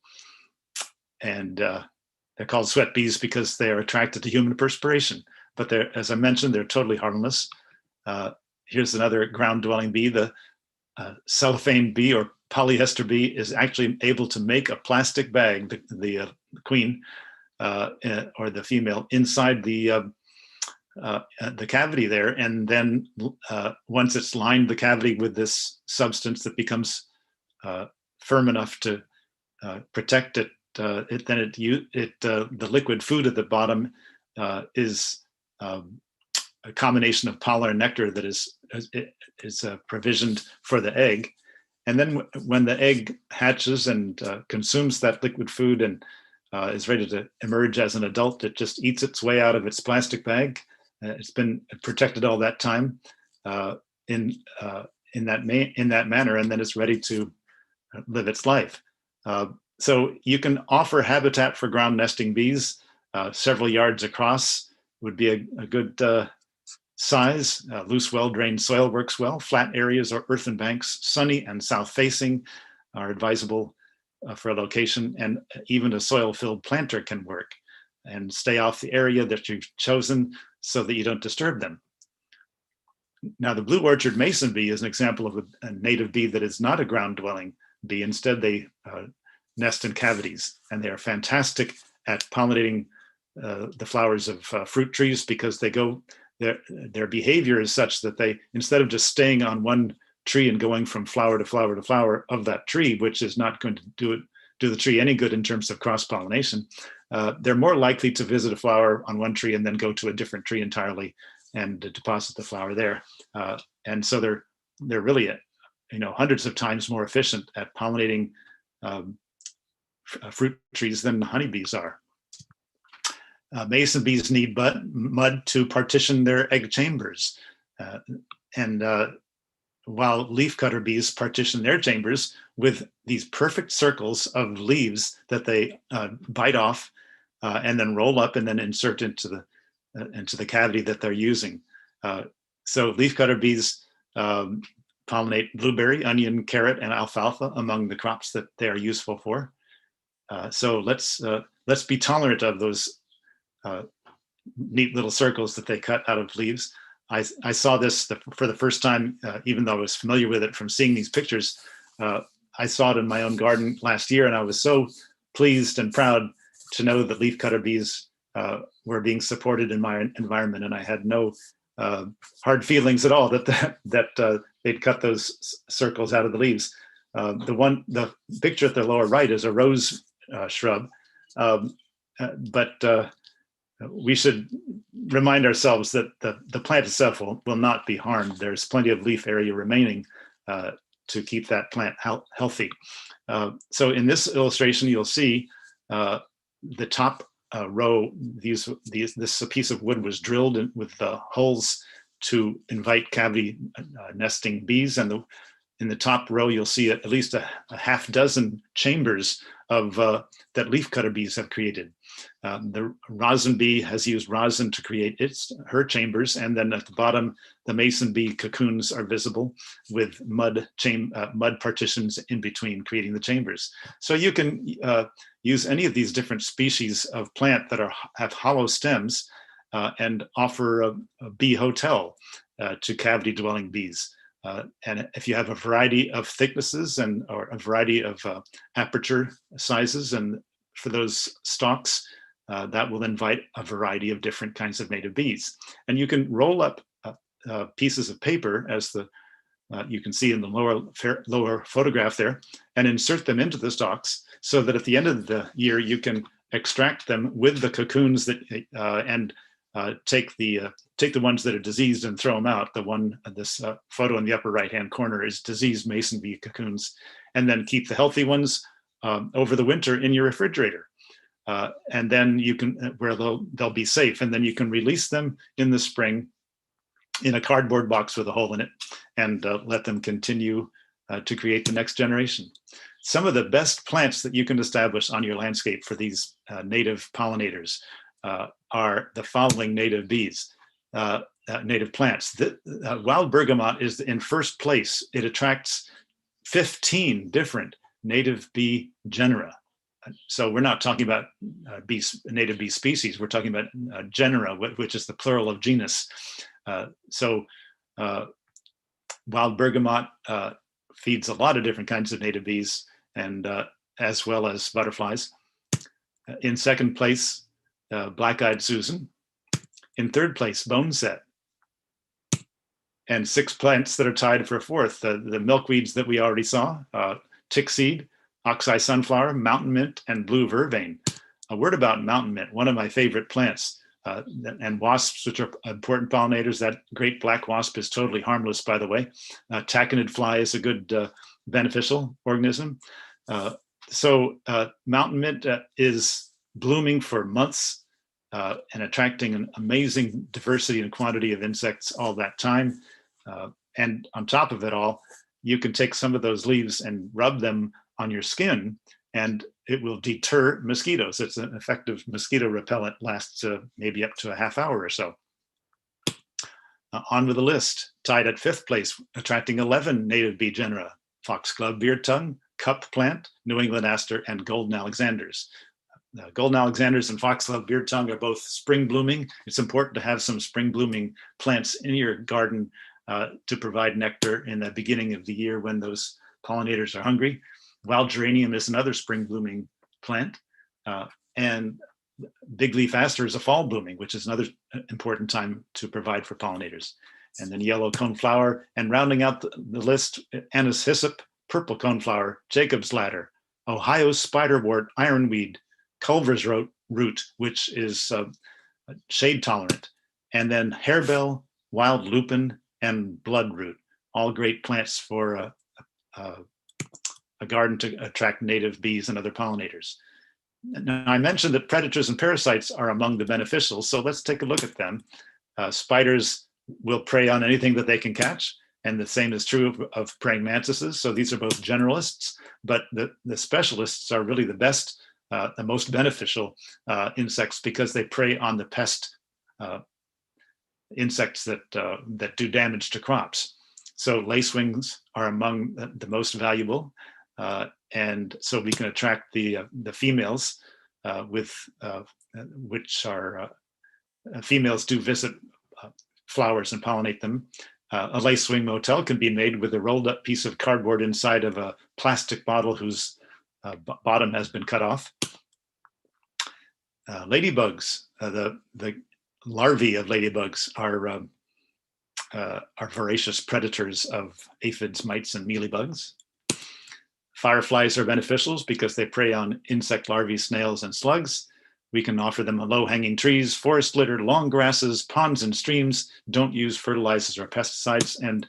And they're called sweat bees because they are attracted to human perspiration. But they're, as I mentioned, they're totally harmless. Here's another ground-dwelling bee. The cellophane bee or polyester bee is actually able to make a plastic bag, the queen or the female, inside the cavity there. And then once it's lined the cavity with this substance that becomes firm enough to protect it, the liquid food at the bottom is a combination of pollen and nectar that is provisioned for the egg. And then when the egg hatches and consumes that liquid food and is ready to emerge as an adult, it just eats its way out of its plastic bag. It's been protected all that time in that manner, and then it's ready to live its life. So you can offer habitat for ground nesting bees. Several yards across would be a good size. Loose, well-drained soil works well. Flat areas or earthen banks, sunny and south-facing, are advisable for a location, and even a soil-filled planter can work. And stay off the area that you've chosen so that you don't disturb them. Now, the blue orchard mason bee is an example of a native bee that is not a ground-dwelling bee. Instead, they nest in cavities, and they are fantastic at pollinating the flowers of fruit trees because they their behavior is such that they, instead of just staying on one tree and going from flower to flower to flower of that tree, which is not going to do the tree any good in terms of cross-pollination, they're more likely to visit a flower on one tree and then go to a different tree entirely and deposit the flower there. And so they're really, hundreds of times more efficient at pollinating fruit trees than honeybees are. Mason bees need mud to partition their egg chambers. While leafcutter bees partition their chambers with these perfect circles of leaves that they bite off and then roll up and then insert into the cavity that they're using. So leafcutter bees pollinate blueberry, onion, carrot, and alfalfa among the crops that they are useful for. So let's be tolerant of those neat little circles that they cut out of leaves. I saw this for the first time, even though I was familiar with it from seeing these pictures. I saw it in my own garden last year, and I was so pleased and proud to know that leafcutter bees were being supported in my environment, and I had no hard feelings at all that they'd cut those circles out of the leaves. The picture at the lower right is a rose shrub, but we should remind ourselves that the plant itself will not be harmed. There's plenty of leaf area remaining to keep that plant healthy. So in this illustration, you'll see the top row, this piece of wood was drilled with holes to invite cavity nesting bees. And in the top row, you'll see at least a half dozen chambers of that leafcutter bees have created. The rosin bee has used rosin to create her chambers, and then at the bottom, the mason bee cocoons are visible with mud partitions in between, creating the chambers. So you can use any of these different species of plant that have hollow stems and offer a bee hotel to cavity-dwelling bees. And if you have a variety of thicknesses or a variety of aperture sizes, and for those stalks, that will invite a variety of different kinds of native bees. And you can roll up pieces of paper, as you can see in the lower photograph there, and insert them into the stalks, so that at the end of the year you can extract them with the cocoons and take the ones that are diseased and throw them out. This photo in the upper right-hand corner is diseased mason bee cocoons, and then keep the healthy ones over the winter in your refrigerator. And then you can, where they'll be safe, and then you can release them in the spring in a cardboard box with a hole in it, and let them continue to create the next generation. Some of the best plants that you can establish on your landscape for these native pollinators are the following native plants. Wild bergamot is in first place. It attracts 15 different native bee genera. So we're not talking about native bee species. We're talking about genera, which is the plural of genus. So wild bergamot feeds a lot of different kinds of native bees, and as well as butterflies. In second place, black-eyed Susan. In third place, boneset. And 6 plants that are tied for fourth: the milkweeds that we already saw, tickseed, oxeye sunflower, mountain mint, and blue vervain. A word about mountain mint, one of my favorite plants. And wasps, which are important pollinators. That great black wasp is totally harmless, by the way. Taconid fly is a good beneficial organism. So mountain mint is blooming for months and attracting an amazing diversity and quantity of insects all that time. And on top of it all, you can take some of those leaves and rub them on your skin, and it will deter mosquitoes. It's an effective mosquito repellent, lasts maybe up to a half hour or so. On with the list, tied at 5th place, attracting 11 native bee genera: foxglove beard tongue, cup plant, New England aster, and golden alexanders. Golden alexanders and foxglove beard tongue are both spring blooming. It's important to have some spring blooming plants in your garden to provide nectar in the beginning of the year when those pollinators are hungry. Wild geranium is another spring blooming plant. And big leaf aster is a fall blooming, which is another important time to provide for pollinators. And then yellow coneflower, and rounding out the list, anise hyssop, purple coneflower, Jacob's ladder, Ohio spiderwort, ironweed, Culver's root, which is shade tolerant, and then harebell, wild lupin, and bloodroot, all great plants for a garden to attract native bees and other pollinators. Now, I mentioned that predators and parasites are among the beneficials, so let's take a look at them. Spiders will prey on anything that they can catch, and the same is true of praying mantises. So these are both generalists, but the specialists are really the best, the most beneficial insects, because they prey on the pest insects that do damage to crops. So lacewings are among the most valuable, and so we can attract the females with which are females do visit flowers and pollinate them. A lacewing motel can be made with a rolled up piece of cardboard inside of a plastic bottle whose bottom has been cut off. Ladybugs, the larvae of ladybugs are voracious predators of aphids, mites, and mealybugs. Fireflies are beneficials because they prey on insect larvae, snails, and slugs. We can offer them low-hanging trees, forest litter, long grasses, ponds and streams. Don't use fertilizers or pesticides, and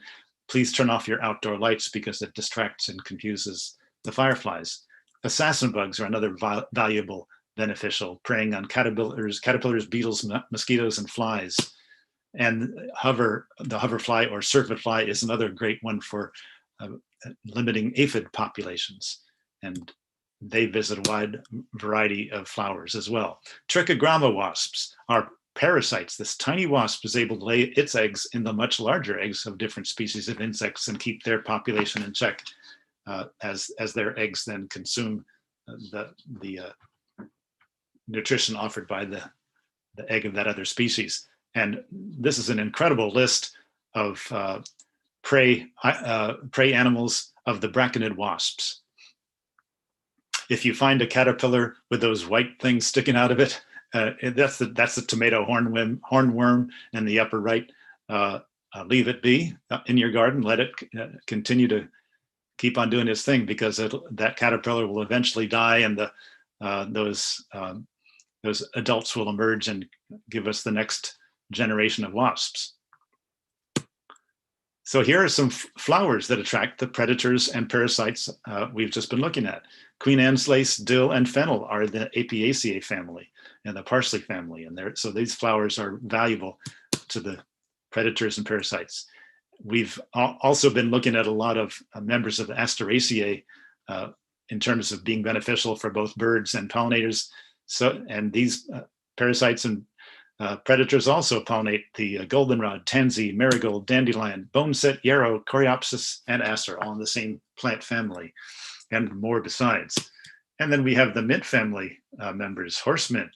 please turn off your outdoor lights because it distracts and confuses the fireflies. Assassin bugs are another valuable beneficial, preying on caterpillars, beetles, mosquitoes, and flies. And the hoverfly or surfeit fly is another great one for limiting aphid populations, and they visit a wide variety of flowers as well. Trichogramma wasps are parasites. This tiny wasp is able to lay its eggs in the much larger eggs of different species of insects and keep their population in check as their eggs then consume the nutrition offered by the egg of that other species. And this is an incredible list of prey animals of the braconid wasps. If you find a caterpillar with those white things sticking out of it, that's the tomato hornworm in the upper right. Leave it be in your garden. Let it continue to keep on doing its thing, because that caterpillar will eventually die, and those adults will emerge and give us the next generation of wasps. So here are some flowers that attract the predators and parasites we've just been looking at. Queen Anne's lace, dill, and fennel are the Apiaceae family and the parsley family. And so these flowers are valuable to the predators and parasites. We've also been looking at a lot of members of the Asteraceae in terms of being beneficial for both birds and pollinators. And these parasites and predators also pollinate the goldenrod, tansy, marigold, dandelion, boneset, yarrow, coreopsis, and aster, all in the same plant family, and more besides. And then we have the mint family members: horse mint,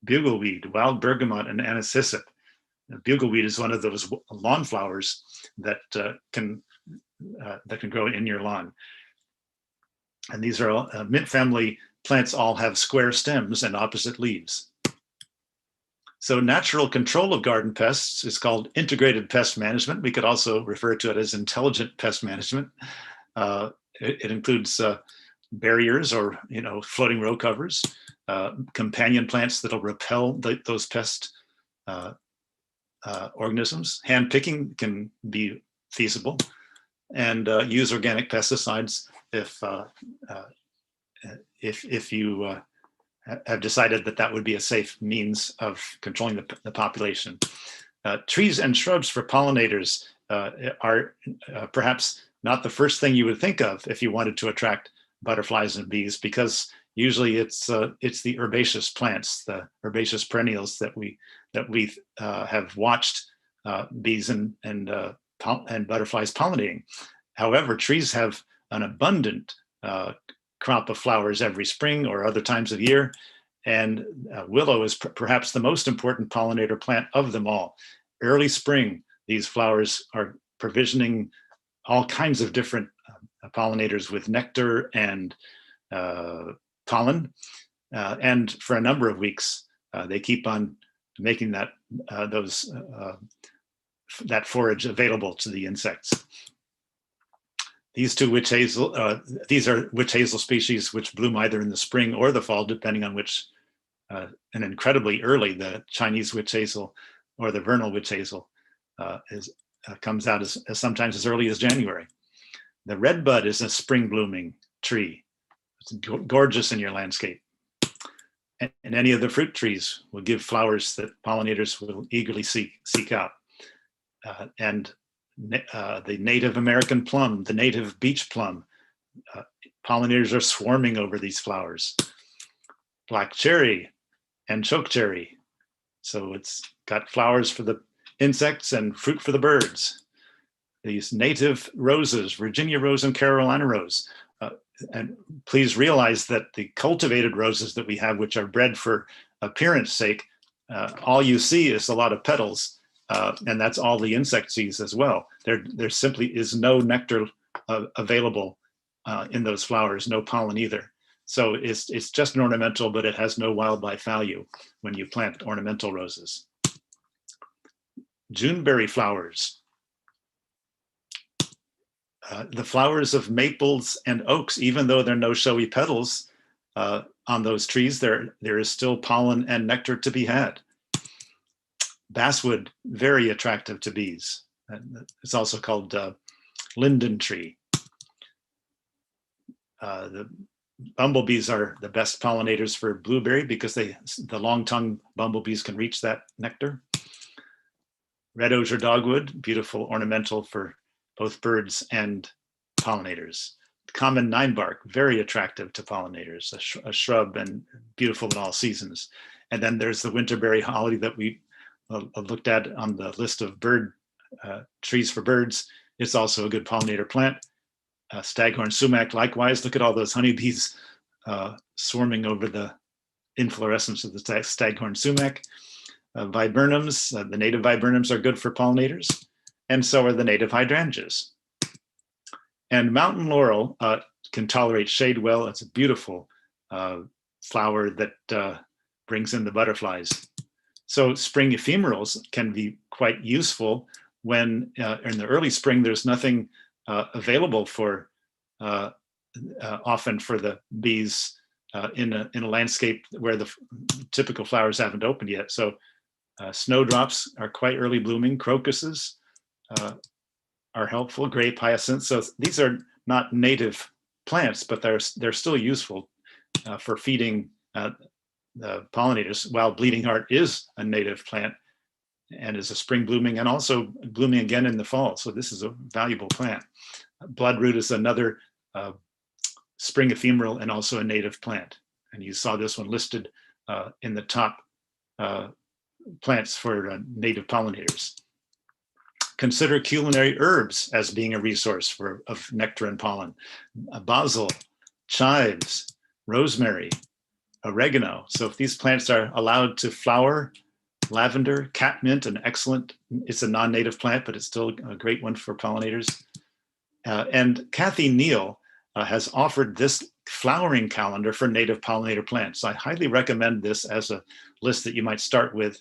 bugleweed, wild bergamot, and anise hyssop. Bugleweed is one of those lawn flowers that can grow in your lawn. And these are all, mint family plants all have square stems and opposite leaves. So natural control of garden pests is called integrated pest management. We could also refer to it as intelligent pest management. It includes barriers or floating row covers, companion plants that'll repel those pest organisms. Hand picking can be feasible, and use organic pesticides if you have decided that would be a safe means of controlling the population. Trees and shrubs for pollinators are perhaps not the first thing you would think of if you wanted to attract butterflies and bees, because usually it's the herbaceous plants, the herbaceous perennials that we have watched bees and butterflies pollinating. However, trees have an abundant crop of flowers every spring or other times of year, and willow is perhaps the most important pollinator plant of them all. Early spring, these flowers are provisioning all kinds of different pollinators with nectar and pollen, And for a number of weeks, they keep on making that that forage available to the insects. These two witch hazel, these are witch hazel species which bloom either in the spring or the fall, depending on which, and incredibly early, the Chinese witch hazel or the vernal witch hazel comes out as sometimes as early as January. The redbud is a spring blooming tree. It's gorgeous in your landscape. And any of the fruit trees will give flowers that pollinators will eagerly seek out. And the native American plum, the native beach plum, pollinators are swarming over these flowers. Black cherry and choke cherry. So it's got flowers for the insects and fruit for the birds. These native roses, Virginia rose and Carolina rose. And please realize that the cultivated roses that we have, which are bred for appearance sake, all you see is a lot of petals, and that's all the insect sees as well. There simply is no nectar available in those flowers, no pollen either. So it's just an ornamental, but it has no wildlife value when you plant ornamental roses. Juneberry flowers. The flowers of maples and oaks, even though there are no showy petals on those trees, there is still pollen and nectar to be had. Basswood, very attractive to bees. It's also called linden tree. The bumblebees are the best pollinators for blueberry because the long-tongued bumblebees can reach that nectar. Red osier dogwood, beautiful ornamental for both birds and pollinators. Common ninebark, very attractive to pollinators, a shrub and beautiful in all seasons. And then there's the winterberry holly that we looked at on the list of bird trees for birds. It's also a good pollinator plant. Staghorn sumac, likewise. Look at all those honeybees swarming over the inflorescence of the staghorn sumac. Viburnums, the native viburnums are good for pollinators, and so are the native hydrangeas. And mountain laurel can tolerate shade well. It's a beautiful flower that brings in the butterflies. So spring ephemerals can be quite useful when in the early spring there's nothing available for often for the bees in a landscape where the typical flowers haven't opened yet. So snowdrops are quite early blooming. Crocuses are helpful. Grape hyacinths. So these are not native plants, but they're still useful for feeding the pollinators. While bleeding heart is a native plant and is a spring blooming and also blooming again in the fall. So this is a valuable plant. Bloodroot is another spring ephemeral and also a native plant. And you saw this one listed in the top plants for native pollinators. Consider culinary herbs as being a resource of nectar and pollen. Basil, chives, rosemary, oregano. So if these plants are allowed to flower, lavender, catmint, it's a non-native plant, but it's still a great one for pollinators. And Kathy Neal has offered this flowering calendar for native pollinator plants. So I highly recommend this as a list that you might start with.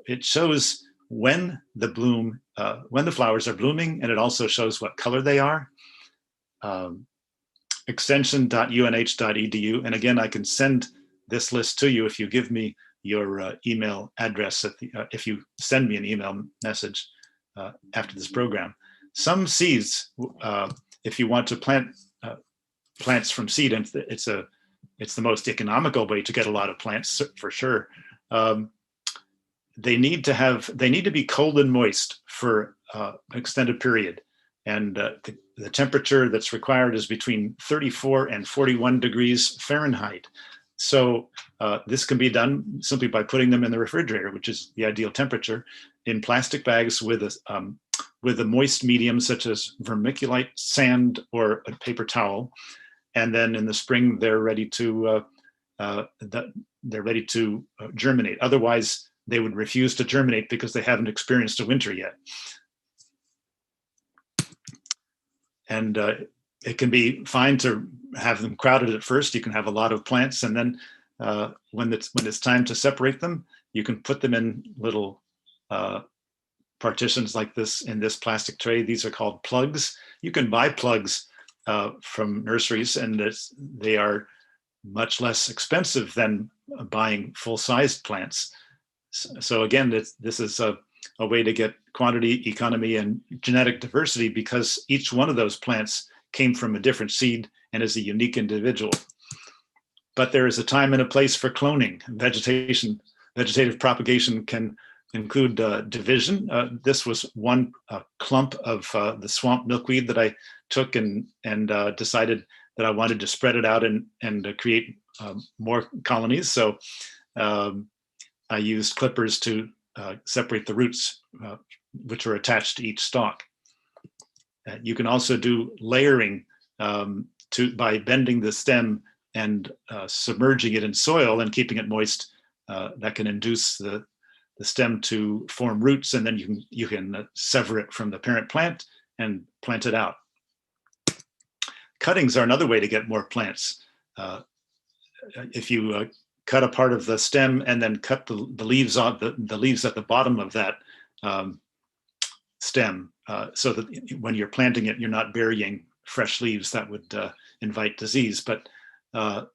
It shows when the flowers are blooming, and it also shows what color they are. Extension.unh.edu. And again, I can send this list to you if you give me your email address, if you send me an email message after this program. Some seeds, if you want to plant plants from seed, and it's the most economical way to get a lot of plants for sure. They need to be cold and moist for an extended period. And the temperature that's required is between 34 and 41 degrees Fahrenheit. So this can be done simply by putting them in the refrigerator, which is the ideal temperature, in plastic bags with a moist medium such as vermiculite, sand, or a paper towel. And then in the spring, they're ready to germinate. Otherwise, they would refuse to germinate because they haven't experienced a winter yet. And it can be fine to have them crowded at first. You can have a lot of plants, and then when it's time to separate them, you can put them in little partitions like this in this plastic tray. These are called plugs. You can buy plugs from nurseries, and they are much less expensive than buying full-sized plants. So again, this is a way to get quantity, economy, and genetic diversity, because each one of those plants came from a different seed and is a unique individual. But there is a time and a place for cloning. Vegetative propagation can include division. This was one clump of the swamp milkweed that I took and decided that I wanted to spread it out and create more colonies. So I used clippers to separate the roots, which are attached to each stalk. You can also do layering by bending the stem and submerging it in soil and keeping it moist. That can induce the stem to form roots, and then you can sever it from the parent plant and plant it out. Cuttings are another way to get more plants. If you cut a part of the stem and then cut the leaves on the leaves at the bottom of that stem, so that when you're planting it, you're not burying fresh leaves that would invite disease. But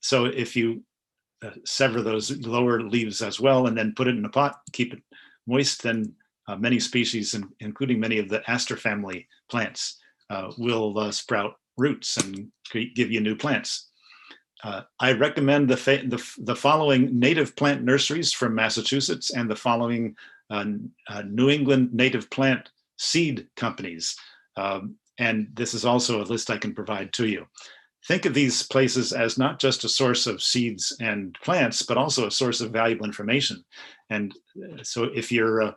so if you sever those lower leaves as well and then put it in a pot, keep it moist, then many species, including many of the aster family plants, will sprout roots and give you new plants. I recommend the following native plant nurseries from Massachusetts and the following New England native plant seed companies. And this is also a list I can provide to you. Think of these places as not just a source of seeds and plants, but also a source of valuable information. And so if you're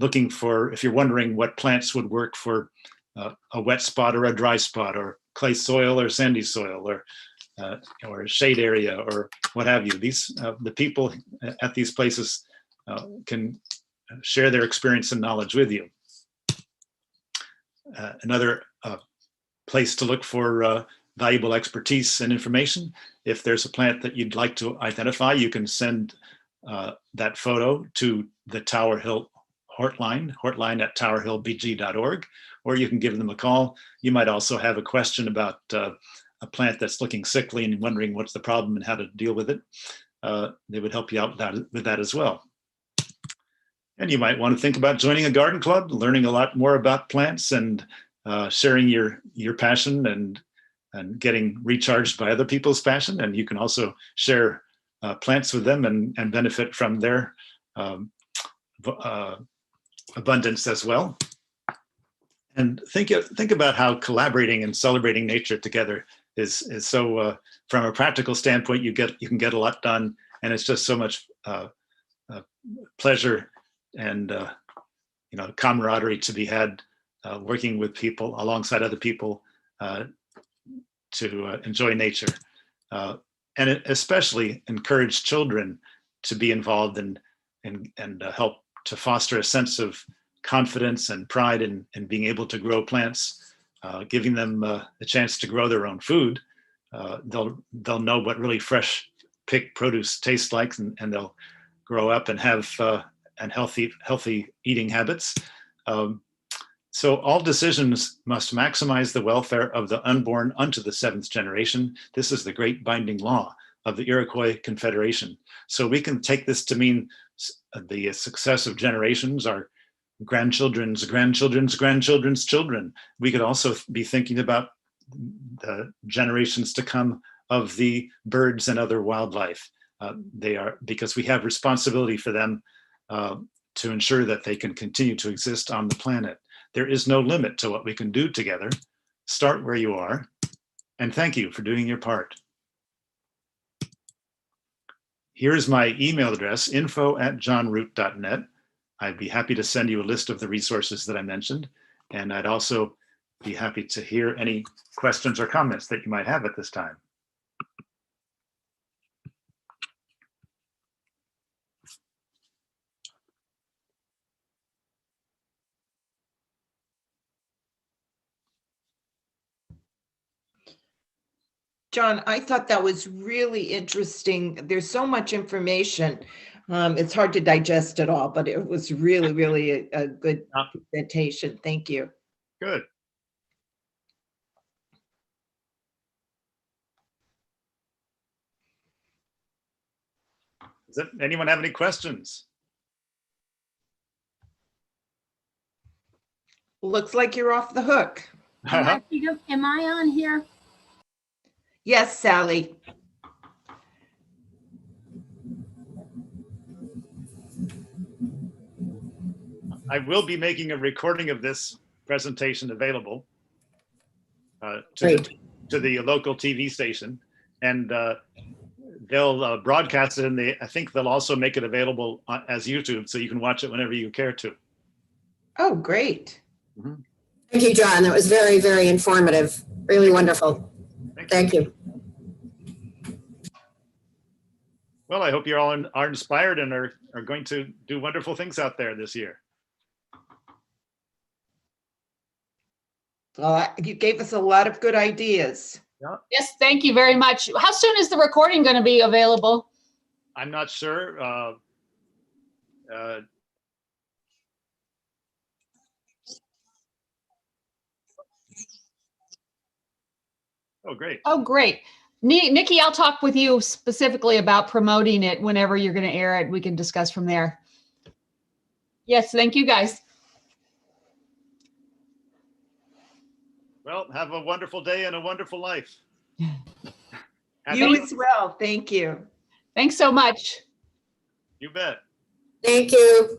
if you're wondering what plants would work for a wet spot or a dry spot, or clay soil or sandy soil, or shade area, or what have you, the people at these places can share their experience and knowledge with you. Another place to look for valuable expertise and information: if there's a plant that you'd like to identify, you can send that photo to the Tower Hill hotline at towerhillbg.org, or you can give them a call. You might also have a question about a plant that's looking sickly and wondering what's the problem and how to deal with it. They would help you out with that as well. And you might want to think about joining a garden club, learning a lot more about plants, and sharing your passion and getting recharged by other people's passion. And you can also share plants with them and benefit from their abundance as well. And think about how collaborating and celebrating nature together is so. From a practical standpoint, you can get a lot done, and it's just so much pleasure and camaraderie to be had working with people alongside other people to enjoy nature, and it especially encourage children to be involved and help to foster a sense of confidence and pride in being able to grow plants, giving them the chance to grow their own food. They'll know what really fresh picked produce tastes like, and they'll grow up and have healthy eating habits. So all decisions must maximize the welfare of the unborn unto the seventh generation. This is the great binding law of the Iroquois Confederation. So we can take this to mean the success of generations, our grandchildren's grandchildren's grandchildren's children. We could also be thinking about the generations to come of the birds and other wildlife. Because we have responsibility for them to ensure that they can continue to exist on the planet. There is no limit to what we can do together. Start where you are, and thank you for doing your part. Here's my email address, info@johnroot.net. I'd be happy to send you a list of the resources that I mentioned, and I'd also be happy to hear any questions or comments that you might have at this time. John, I thought that was really interesting. There's so much information. It's hard to digest it all, but it was really, really a good presentation. Thank you. Good. Does anyone have any questions? Looks like you're off the hook. Am I on here? Yes, Sally. I will be making a recording of this presentation available to the local TV station, and they'll broadcast it, and I think they'll also make it available as YouTube, so you can watch it whenever you care to. Oh, great. Mm-hmm. Thank you, John. That was very, very informative. Really wonderful. Thank you. Well, I hope you all are inspired and are going to do wonderful things out there this year. Well, you gave us a lot of good ideas. Yeah. Yes, thank you very much. How soon is the recording going to be available? I'm not sure. Oh, great. Oh, great. Nikki, I'll talk with you specifically about promoting it whenever you're going to air it. We can discuss from there. Yes, thank you, guys. Well, have a wonderful day and a wonderful life. You as well. Thank you. Thanks so much. You bet. Thank you.